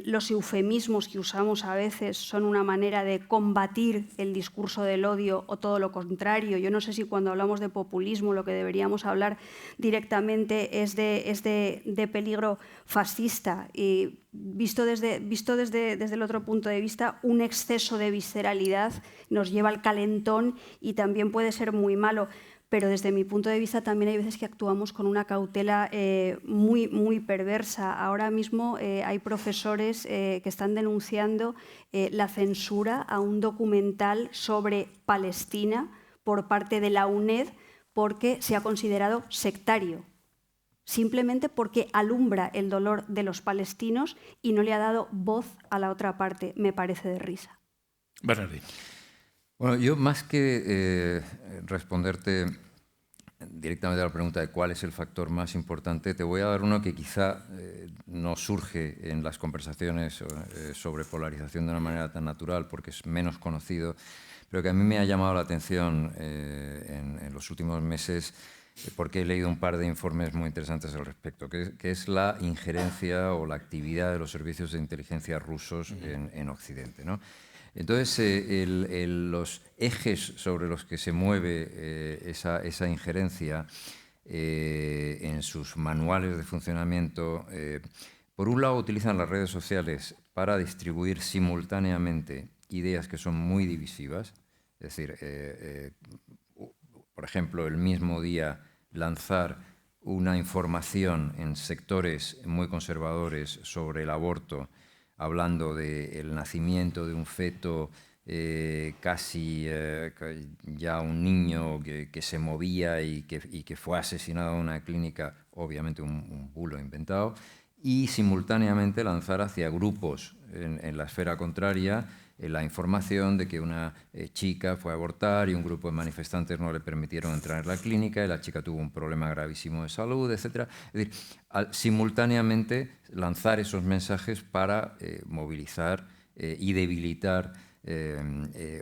J: los eufemismos que usamos a veces son una manera de combatir el discurso del odio o todo lo contrario. Yo no sé si cuando hablamos de populismo lo que deberíamos hablar directamente es de peligro fascista. Y visto desde el otro punto de vista, un exceso de visceralidad nos lleva al calentón y también puede ser muy malo. Pero desde mi punto de vista también hay veces que actuamos con una cautela muy perversa. Ahora mismo hay profesores que están denunciando la censura a un documental sobre Palestina por parte de la UNED porque se ha considerado sectario, simplemente porque alumbra el dolor de los palestinos y no le ha dado voz a la otra parte. Me parece de risa.
G: Bernardino.
K: Bueno, yo más que responderte directamente a la pregunta de cuál es el factor más importante, te voy a dar uno que quizá no surge en las conversaciones sobre polarización de una manera tan natural porque es menos conocido, pero que a mí me ha llamado la atención en los últimos meses porque he leído un par de informes muy interesantes al respecto, que es la injerencia o la actividad de los servicios de inteligencia rusos en Occidente, ¿no? Entonces, los ejes sobre los que se mueve esa injerencia en sus manuales de funcionamiento, por un lado utilizan las redes sociales para distribuir simultáneamente ideas que son muy divisivas, es decir, por ejemplo, el mismo día lanzar una información en sectores muy conservadores sobre el aborto, hablando del nacimiento de un feto, casi ya un niño que se movía y que fue asesinado en una clínica, obviamente un bulo inventado, y simultáneamente lanzar hacia grupos en la esfera contraria la información de que una chica fue a abortar y un grupo de manifestantes no le permitieron entrar en la clínica y la chica tuvo un problema gravísimo de salud, etc. Es decir, simultáneamente lanzar esos mensajes para movilizar y debilitar.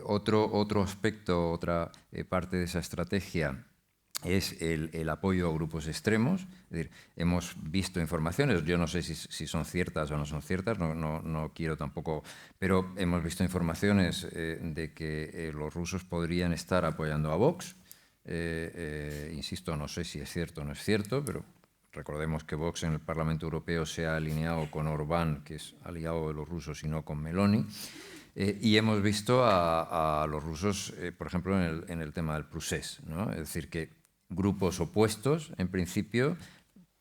K: Otro aspecto, otra parte de esa estrategia es el apoyo a grupos extremos. Es decir, hemos visto informaciones, yo no sé si son ciertas o no son ciertas, no quiero tampoco, pero hemos visto informaciones de que los rusos podrían estar apoyando a Vox. Insisto, no sé si es cierto o no es cierto, pero recordemos que Vox en el Parlamento Europeo se ha alineado con Orbán, que es aliado de los rusos, y no con Meloni. Y hemos visto a los rusos, por ejemplo, en el tema del procés, ¿no? Es decir, que grupos opuestos, en principio,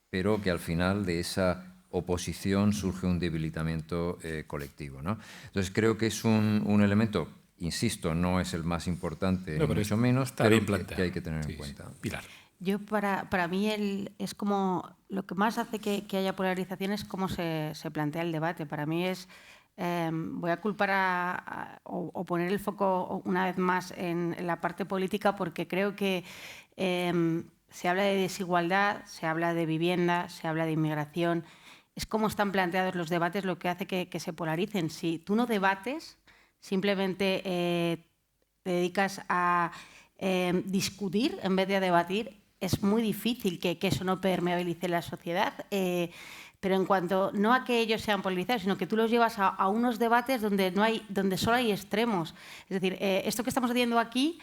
K: pero que al final de esa oposición surge un debilitamiento colectivo, ¿no? Entonces creo que es un elemento, insisto, no es el más importante, no, mucho menos, pero que hay que tener en cuenta.
G: Pilar.
H: Yo, para mí, es como lo que más hace que haya polarización es cómo se plantea el debate. Para mí es, voy a culpar o poner el foco una vez más en la parte política, porque creo que se habla de desigualdad, se habla de vivienda, se habla de inmigración. Es cómo están planteados los debates lo que hace que se polaricen. Si tú no debates, simplemente te dedicas a discutir en vez de a debatir, es muy difícil que eso no permeabilice la sociedad. Pero en cuanto, no a que ellos sean polarizados, sino que tú los llevas a unos debates donde solo hay extremos. Es decir, esto que estamos haciendo aquí,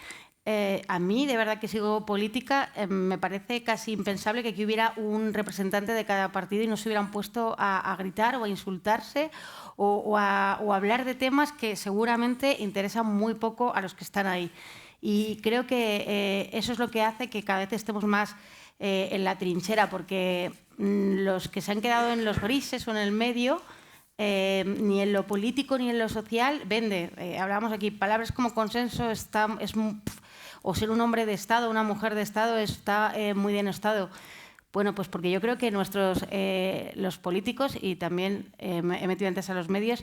H: a mí, de verdad que sigo política, me parece casi impensable que aquí hubiera un representante de cada partido y no se hubieran puesto a gritar o a insultarse o a hablar de temas que seguramente interesan muy poco a los que están ahí. Y creo que eso es lo que hace que cada vez estemos más en la trinchera, porque los que se han quedado en los grises o en el medio, ni en lo político ni en lo social, vende. Hablábamos aquí, palabras como consenso o ser un hombre de Estado, una mujer de Estado, está muy denostado. Bueno, pues porque yo creo que los políticos, y también me he metido antes a los medios,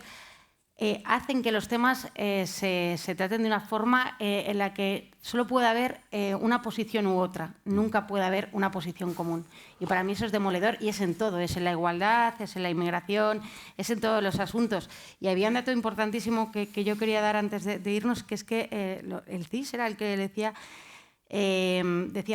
H: hacen que los temas se traten de una forma en la que solo puede haber una posición u otra. Nunca puede haber una posición común. Y para mí eso es demoledor, y es en todo. Es en la igualdad, es en la inmigración, es en todos los asuntos. Y había un dato importantísimo que yo quería dar antes de irnos, que es que el CIS era el que decía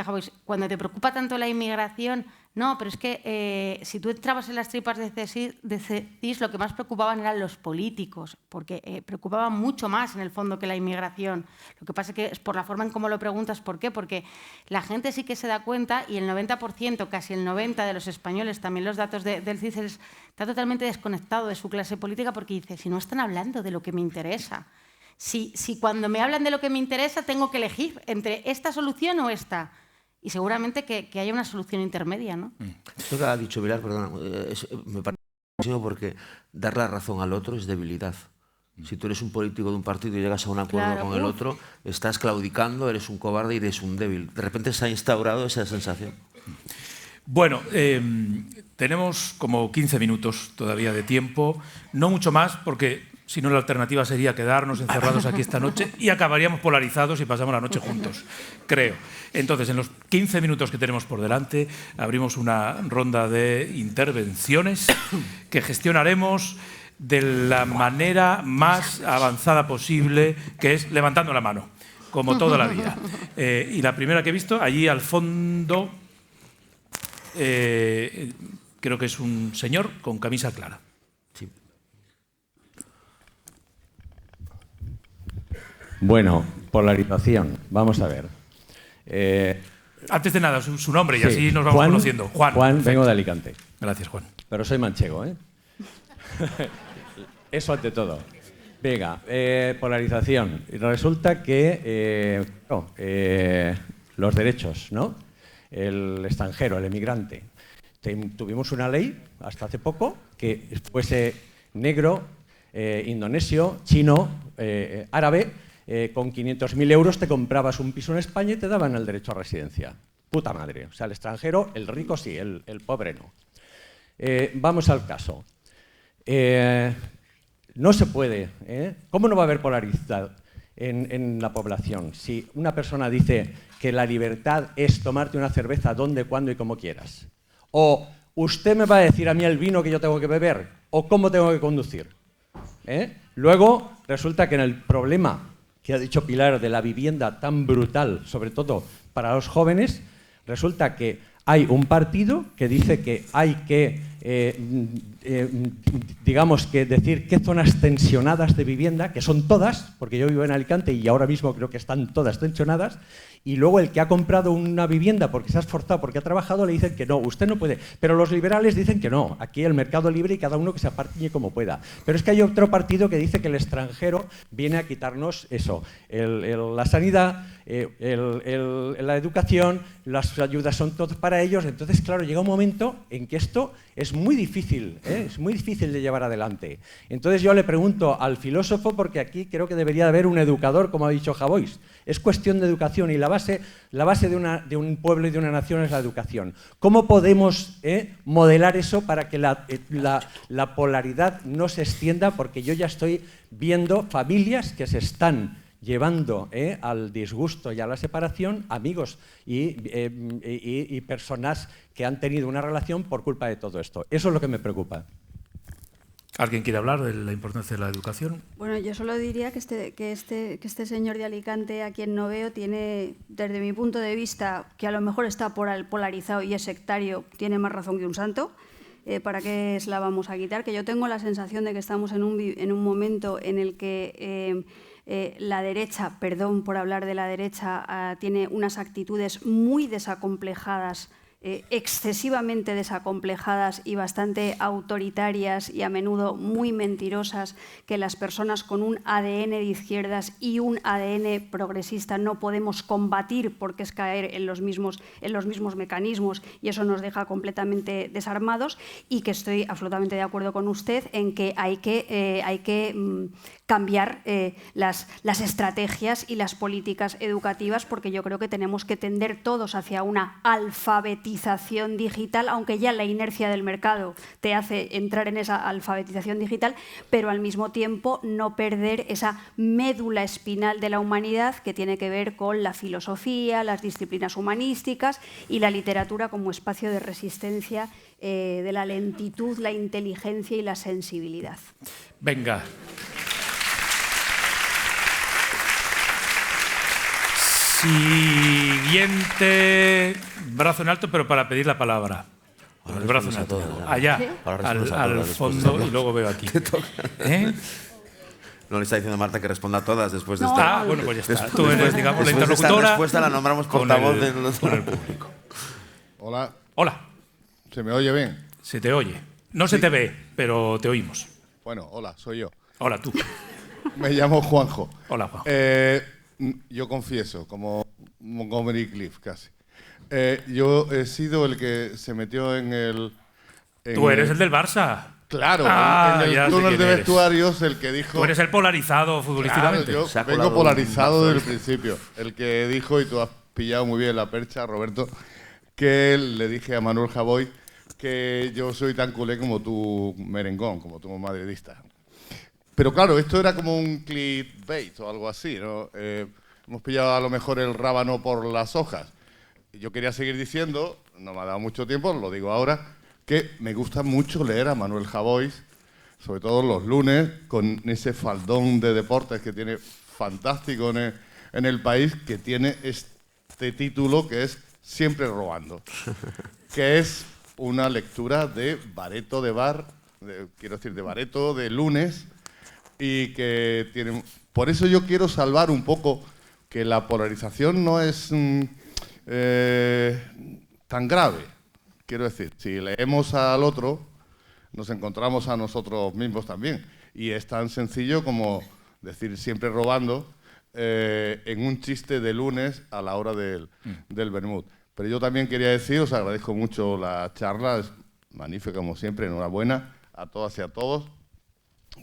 H: Javois, cuando te preocupa tanto la inmigración, no, pero es que si tú entrabas en las tripas de CIS, lo que más preocupaban eran los políticos, porque preocupaban mucho más en el fondo que la inmigración. Lo que pasa es que es por la forma en cómo lo preguntas. ¿Por qué? Porque la gente sí que se da cuenta, y el 90%, casi el 90% de los españoles, también los datos del CIS, está totalmente desconectado de su clase política, porque dice, si no están hablando de lo que me interesa. Si cuando me hablan de lo que me interesa tengo que elegir entre esta solución o esta. Y seguramente que haya una solución intermedia, ¿no?
I: Esto que ha dicho Pilar, perdona, me parece muchísimo, porque dar la razón al otro es debilidad. Si tú eres un político de un partido y llegas a un acuerdo con el otro, estás claudicando, eres un cobarde y eres un débil. De repente se ha instaurado esa sensación.
G: Bueno, tenemos como 15 minutos todavía de tiempo, no mucho más, porque si no la alternativa sería quedarnos encerrados aquí esta noche y acabaríamos polarizados y pasamos la noche juntos, creo. Entonces, en los 15 minutos que tenemos por delante, abrimos una ronda de intervenciones que gestionaremos de la manera más avanzada posible, que es levantando la mano, como toda la vida. Y la primera que he visto, allí al fondo, creo que es un señor con camisa clara.
I: Sí.
L: Bueno, polarización. Vamos a ver.
G: Antes de nada, su nombre, y sí, así nos vamos
L: Juan,
G: conociendo.
L: Juan, vengo de Alicante.
G: Gracias, Juan.
L: Pero soy manchego, ¿eh? Eso ante todo. Venga, polarización. Resulta que los derechos, ¿no? El extranjero, el emigrante. Tuvimos una ley hasta hace poco que fuese negro, indonesio, chino, árabe. Con 500.000 euros te comprabas un piso en España y te daban el derecho a residencia. Puta madre. O sea, el extranjero, el rico sí, el pobre no. Vamos al caso. No se puede. ¿Cómo no va a haber polaridad en la población? Si una persona dice que la libertad es tomarte una cerveza donde, cuando y como quieras. O usted me va a decir a mí el vino que yo tengo que beber. O cómo tengo que conducir. Luego resulta que en el problema que ha dicho Pilar de la vivienda tan brutal, sobre todo para los jóvenes, Resulta que hay un partido que dice que hay que, digamos que decir qué zonas tensionadas de vivienda, que son todas, porque yo vivo en Alicante y ahora mismo creo que están todas tensionadas, y luego el que ha comprado una vivienda porque se ha esforzado, porque ha trabajado, le dicen que no, usted no puede. Pero los liberales dicen que no, aquí el mercado libre y cada uno que se apartiñe como pueda. Pero es que hay otro partido que dice que el extranjero viene a quitarnos eso, la sanidad, la educación, las ayudas son todas para ellos. Entonces, claro, llega un momento en que esto es muy difícil de llevar adelante. Entonces yo le pregunto al filósofo, porque aquí creo que debería haber un educador, como ha dicho Javois. Es cuestión de educación y la base de un pueblo y de una nación es la educación. ¿Cómo podemos modelar eso para que la polaridad no se extienda? Porque yo ya estoy viendo familias que se están llevando al disgusto y a la separación, amigos y personas que han tenido una relación por culpa de todo esto. Eso es lo que me preocupa.
G: ¿Alguien quiere hablar de la importancia de la educación?
J: Bueno, yo solo diría que este señor de Alicante, a quien no veo, tiene, desde mi punto de vista, que a lo mejor está polarizado y es sectario, tiene más razón que un santo. ¿Para qué se la vamos a quitar? Que yo tengo la sensación de que estamos en un momento en el que la derecha, perdón por hablar de la derecha, tiene unas actitudes muy desacomplejadas, excesivamente desacomplejadas y bastante autoritarias y a menudo muy mentirosas, que las personas con un ADN de izquierdas y un ADN progresista no podemos combatir porque es caer en los mismos mecanismos, y eso nos deja completamente desarmados, y que estoy absolutamente de acuerdo con usted en que hay que cambiar las estrategias y las políticas educativas, porque yo creo que tenemos que tender todos hacia una alfabetización digital, aunque ya la inercia del mercado te hace entrar en esa alfabetización digital, pero al mismo tiempo no perder esa médula espinal de la humanidad que tiene que ver con la filosofía, las disciplinas humanísticas y la literatura como espacio de resistencia de la lentitud, la inteligencia y la sensibilidad.
G: Venga. Siguiente brazo en alto, pero para pedir la palabra. El brazo en alto. Allá, al fondo, y luego veo aquí.
I: No le está diciendo a Marta que responda a todas después de
G: esta. Bueno, pues ya está. Tú eres, digamos, la interlocutora.
I: Esta respuesta la nombramos portavoz del
G: público.
M: Hola.
G: Hola.
M: ¿Se me oye bien?
G: Se te oye. No se te ve, pero te oímos.
M: Bueno, hola, soy yo.
G: Hola, tú.
M: Me llamo Juanjo.
G: Hola, Juanjo.
M: Yo confieso, como Montgomery Clift casi. Yo he sido el que se metió en el...
G: Tú eres el del Barça.
M: Claro, en el túnel de vestuarios, el que dijo...
G: Tú eres el polarizado futbolísticamente.
M: Claro, yo vengo polarizado desde el principio. El que dijo, y tú has pillado muy bien la percha, Roberto, que le dije a Manuel Javois que yo soy tan culé como tú merengón, como tú madridista. Pero claro, esto era como un clickbait o algo así, ¿no? Hemos pillado a lo mejor el rábano por las hojas. Yo quería seguir diciendo, no me ha dado mucho tiempo, lo digo ahora, que me gusta mucho leer a Manuel Javois, sobre todo los lunes, con ese faldón de deportes que tiene fantástico en el país, que tiene este título que es Siempre robando, que es una lectura de Bareto de Bar, de Bareto de lunes, y que tiene... Por eso yo quiero salvar un poco que la polarización no es tan grave. Quiero decir, si leemos al otro, nos encontramos a nosotros mismos también. Y es tan sencillo como decir Siempre robando en un chiste de lunes a la hora del vermut. Pero yo también quería decir, os agradezco mucho la charla, es magnífica como siempre, enhorabuena a todas y a todos.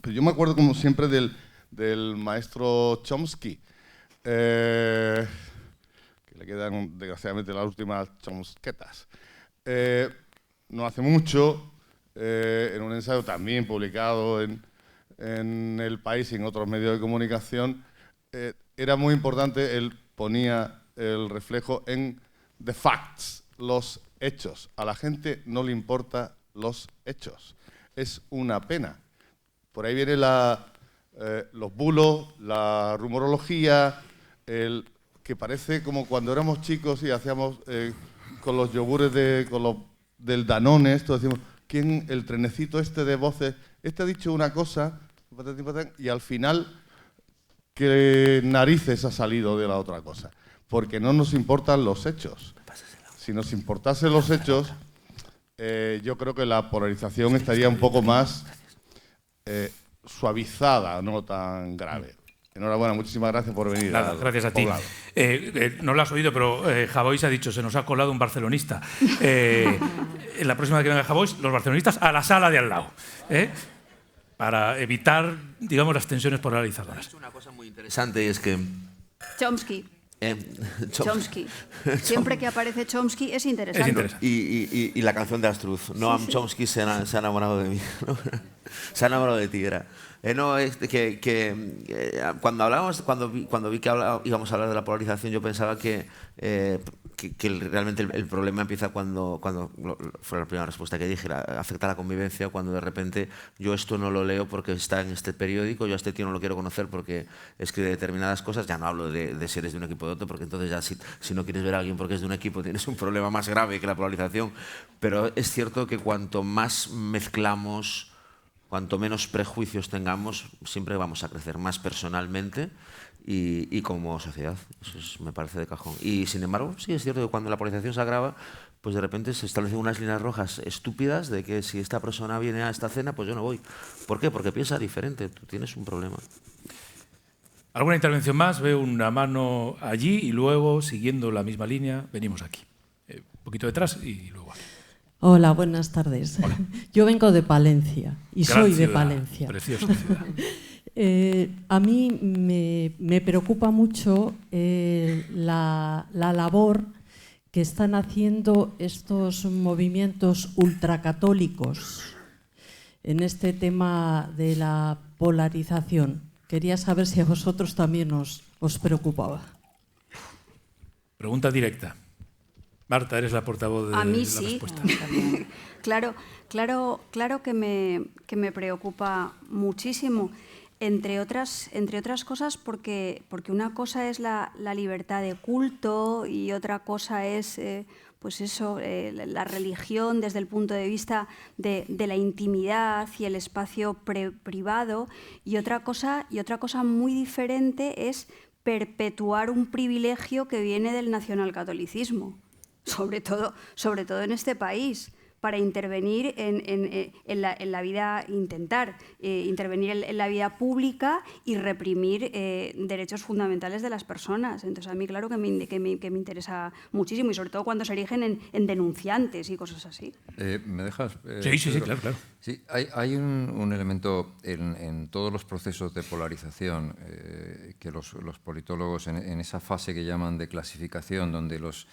M: Pero yo me acuerdo como siempre del maestro Chomsky, que le quedan desgraciadamente las últimas chomsquetas. No hace mucho, en un ensayo también publicado en El País y en otros medios de comunicación, era muy importante, él ponía el reflejo en the facts, los hechos. A la gente no le importan los hechos. Es una pena. Por ahí vienen los bulos, la rumorología, que parece como cuando éramos chicos y hacíamos con los yogures del Danone, esto decimos, ¿quién el trenecito este de voces? Este ha dicho una cosa, y al final, ¿qué narices ha salido de la otra cosa? Porque no nos importan los hechos. Si nos importasen los hechos, yo creo que la polarización estaría un poco más suavizada, no tan grave. Enhorabuena, muchísimas gracias por venir.
G: Nada, gracias a ti. No lo has oído, pero Javois ha dicho, se nos ha colado un barcelonista. En la próxima vez que venga Javois, los barcelonistas a la sala de al lado, para evitar, digamos, las tensiones polarizadoras.
I: Una cosa muy interesante es que...
J: Chomsky. Chomsky. Siempre que aparece Chomsky es interesante.
G: Es interesante.
I: Y la canción de Astruz. Noam Chomsky se ha enamorado de mí. Se ha enamorado de ti, era. No, es cuando vi que íbamos a hablar de la polarización, yo pensaba que realmente el problema empieza cuando fue la primera respuesta que dije, afecta a la convivencia, cuando de repente yo esto no lo leo porque está en este periódico, yo a este tío no lo quiero conocer porque escribe determinadas cosas, ya no hablo de si eres de un equipo o de otro, porque entonces ya si no quieres ver a alguien porque es de un equipo tienes un problema más grave que la polarización, pero es cierto que cuanto más mezclamos, cuanto menos prejuicios tengamos, siempre vamos a crecer más personalmente y como sociedad. Eso me parece de cajón. Y sin embargo, sí es cierto que cuando la polarización se agrava, pues de repente se establecen unas líneas rojas estúpidas de que si esta persona viene a esta cena, pues yo no voy. ¿Por qué? Porque piensa diferente. Tú tienes un problema.
G: ¿Alguna intervención más? Veo una mano allí y luego, siguiendo la misma línea, venimos aquí. Un poquito detrás y luego aquí.
N: Hola, buenas tardes.
G: Hola.
N: Yo vengo de Palencia y
G: Gran
N: soy de
G: ciudad,
N: Palencia.
G: Preciosa ciudad.
N: A mí me preocupa mucho la labor que están haciendo estos movimientos ultracatólicos en este tema de la polarización. Quería saber si a vosotros también os preocupaba.
G: Pregunta directa. Marta, eres la portavoz de
J: a mí
G: la
J: sí.
G: respuesta.
J: Claro que me preocupa muchísimo, entre otras cosas porque una cosa es la libertad de culto y otra cosa es la religión desde el punto de vista de la intimidad y el espacio privado, y otra cosa muy diferente es perpetuar un privilegio que viene del nacionalcatolicismo. Sobre todo en este país, para intervenir en la vida, intervenir en la vida pública y reprimir derechos fundamentales de las personas. Entonces, a mí, claro que me interesa muchísimo, y sobre todo cuando se erigen en denunciantes y cosas así.
K: ¿Me dejas?
G: Sí, claro.
K: Sí, hay un elemento en todos los procesos de polarización que los politólogos, en esa fase que llaman de clasificación, donde los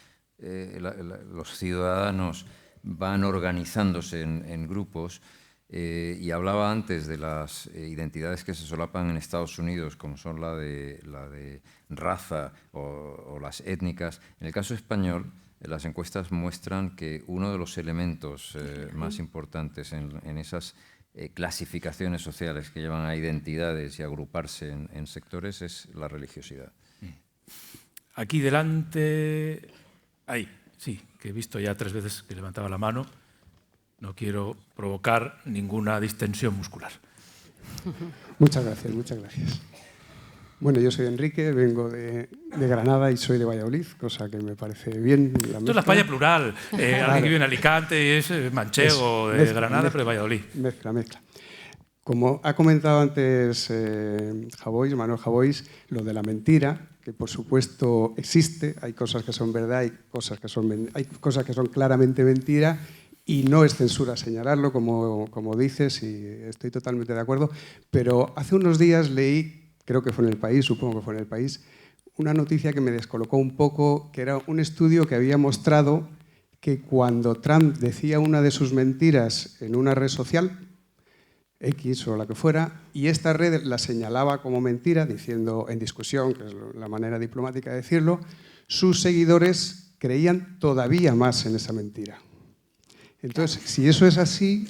K: ciudadanos van organizándose en grupos, y hablaba antes de las identidades que se solapan en Estados Unidos, como son la de raza o las étnicas. En el caso español, las encuestas muestran que uno de los elementos más importantes en esas clasificaciones sociales que llevan a identidades y a agruparse en sectores es la religiosidad.
G: Aquí delante... Ahí, sí, que he visto ya 3 veces que levantaba la mano. No quiero provocar ninguna distensión muscular.
O: Muchas gracias. Bueno, yo soy Enrique, vengo de Granada y soy de Valladolid, cosa que me parece bien.
G: Esto es la España plural. Alguien que vive en Alicante es manchego, de Granada, pero de Valladolid.
O: Mezcla. Como ha comentado antes Manuel Javois, lo de la mentira, que por supuesto existe, hay cosas que son verdad, hay cosas que son claramente mentira, y no es censura señalarlo, como dices, y estoy totalmente de acuerdo, pero hace unos días leí, creo que fue en El País, supongo que fue en El País, una noticia que me descolocó un poco, que era un estudio que había mostrado que cuando Trump decía una de sus mentiras en una red social, X o la que fuera, y esta red la señalaba como mentira, diciendo en discusión, que es la manera diplomática de decirlo, sus seguidores creían todavía más en esa mentira. Entonces, si eso es así,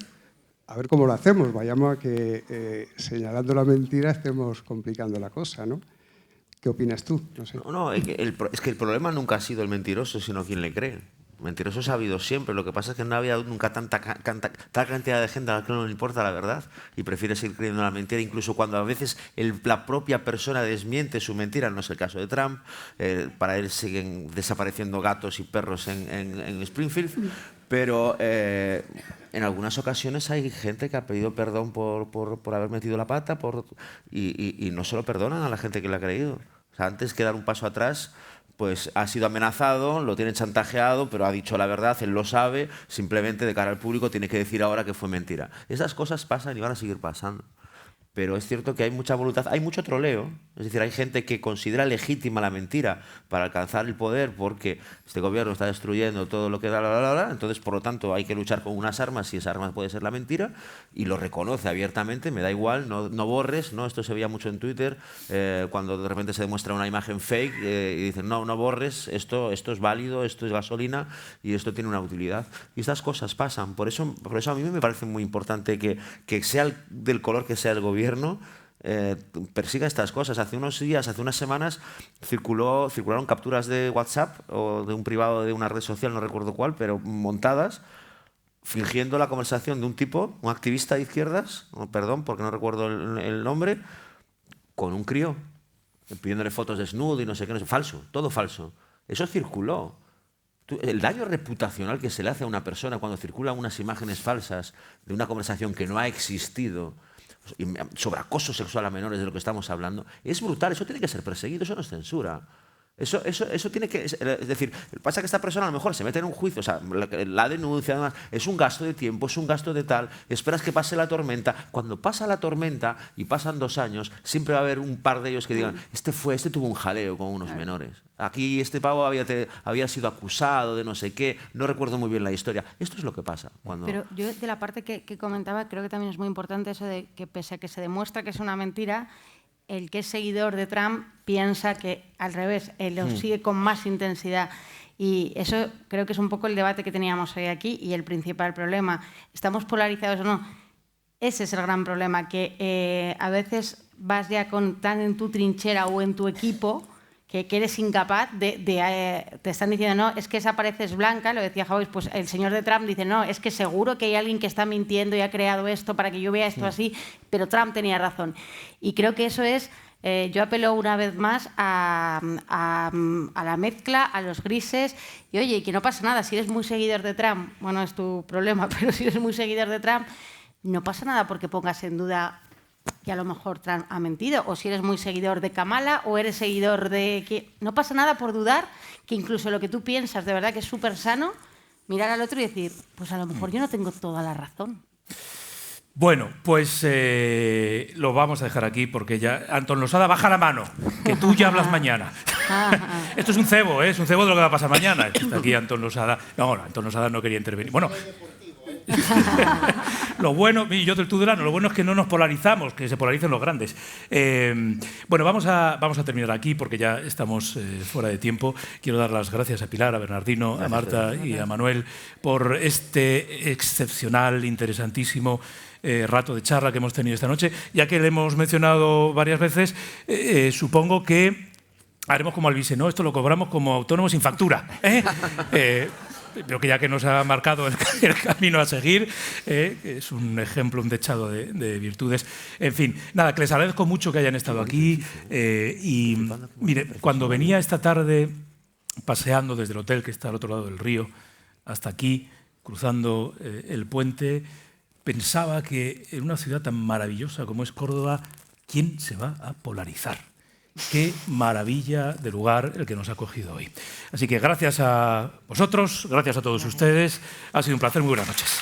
O: a ver cómo lo hacemos. Vayamos a que señalando la mentira estemos complicando la cosa, ¿no? ¿Qué opinas tú? No sé.
I: No, es que el problema nunca ha sido el mentiroso, sino quien le cree. Mentirosos ha habido siempre. Lo que pasa es que no había nunca tanta cantidad de gente a la que no le importa la verdad y prefiere seguir creyendo la mentira, incluso cuando a veces la propia persona desmiente su mentira. No es el caso de Trump. Para él siguen desapareciendo gatos y perros en Springfield. Pero en algunas ocasiones hay gente que ha pedido perdón por haber metido la pata y no se lo perdonan a la gente que le ha creído. O sea, antes que dar un paso atrás, pues ha sido amenazado, lo tienen chantajeado, pero ha dicho la verdad, él lo sabe, simplemente de cara al público tiene que decir ahora que fue mentira. Esas cosas pasan y van a seguir pasando. Pero es cierto que hay mucha voluntad, hay mucho troleo. Es decir, hay gente que considera legítima la mentira para alcanzar el poder porque este gobierno está destruyendo todo lo que da, entonces, por lo tanto, hay que luchar con unas armas y esa arma puede ser la mentira y lo reconoce abiertamente, me da igual, no borres, ¿no? Esto se veía mucho en Twitter, cuando de repente se demuestra una imagen fake y dicen, no borres, esto es válido, esto es gasolina y esto tiene una utilidad. Y estas cosas pasan. Por eso a mí me parece muy importante que sea del color que sea el gobierno, persiga estas cosas. Hace unos días, hace unas semanas, circularon capturas de WhatsApp o de un privado de una red social, no recuerdo cuál, pero montadas, fingiendo la conversación de un tipo, un activista de izquierdas, perdón, porque no recuerdo el nombre, con un crío, pidiéndole fotos desnudo y no sé qué, falso, todo falso. Eso circuló. El daño reputacional que se le hace a una persona cuando circulan unas imágenes falsas de una conversación que no ha existido, sobre acoso sexual a menores, de lo que estamos hablando, es brutal. Eso tiene que ser perseguido, eso no es censura. Eso tiene que... Es decir, pasa que esta persona a lo mejor se mete en un juicio, o sea, la denuncia, además, es un gasto de tiempo, es un gasto de tal, esperas que pase la tormenta. Cuando pasa la tormenta y pasan 2 años, siempre va a haber un par de ellos que digan, este tuvo un jaleo con unos menores. Aquí este pavo había sido acusado de no sé qué, no recuerdo muy bien la historia. Esto es lo que pasa.
H: Pero yo, de la parte que comentaba, creo que también es muy importante eso de que pese a que se demuestra que es una mentira, el que es seguidor de Trump piensa que, al revés, él lo sigue con más intensidad. Y eso creo que es un poco el debate que teníamos hoy aquí y el principal problema. ¿Estamos polarizados o no? Ese es el gran problema, que a veces vas ya tan en tu trinchera o en tu equipo que eres incapaz te están diciendo, no, es que esa pared es blanca, lo decía Javois, pues el señor de Trump dice, no, es que seguro que hay alguien que está mintiendo y ha creado esto para que yo vea esto así, pero Trump tenía razón. Y creo que eso es, yo apelo una vez más a la mezcla, a los grises, y oye, que no pasa nada, si eres muy seguidor de Trump, bueno, es tu problema, pero si eres muy seguidor de Trump, no pasa nada porque pongas en duda que a lo mejor Trump ha mentido, o si eres muy seguidor de Kamala o eres seguidor de... No pasa nada por dudar que incluso lo que tú piensas de verdad que es súper sano, mirar al otro y decir, pues a lo mejor yo no tengo toda la razón.
G: Bueno, pues lo vamos a dejar aquí porque ya... Antón Losada, baja la mano, que tú ya hablas mañana. Esto es un cebo, es un cebo de lo que va a pasar mañana. Está aquí Antón Losada. No, Antón Losada no quería intervenir. Bueno... Lo bueno, y yo del Tudelano, lo bueno es que no nos polarizamos, que se polaricen los grandes. Bueno, vamos a terminar aquí porque ya estamos fuera de tiempo. Quiero dar las gracias a Pilar, a Bernardino, a Marta y a Manuel por este excepcional, interesantísimo rato de charla que hemos tenido esta noche. Ya que le hemos mencionado varias veces, supongo que haremos como Alvise, ¿no? Esto lo cobramos como autónomos sin factura, pero que ya que nos ha marcado el camino a seguir, es un ejemplo, un dechado de virtudes. En fin, nada, que les agradezco mucho que hayan estado aquí. Y mire, cuando venía esta tarde paseando desde el hotel que está al otro lado del río hasta aquí, cruzando el puente, pensaba que en una ciudad tan maravillosa como es Córdoba, ¿quién se va a polarizar? Qué maravilla de lugar el que nos ha acogido hoy. Así que gracias a vosotros, gracias a todos ustedes. Ha sido un placer. Muy buenas noches.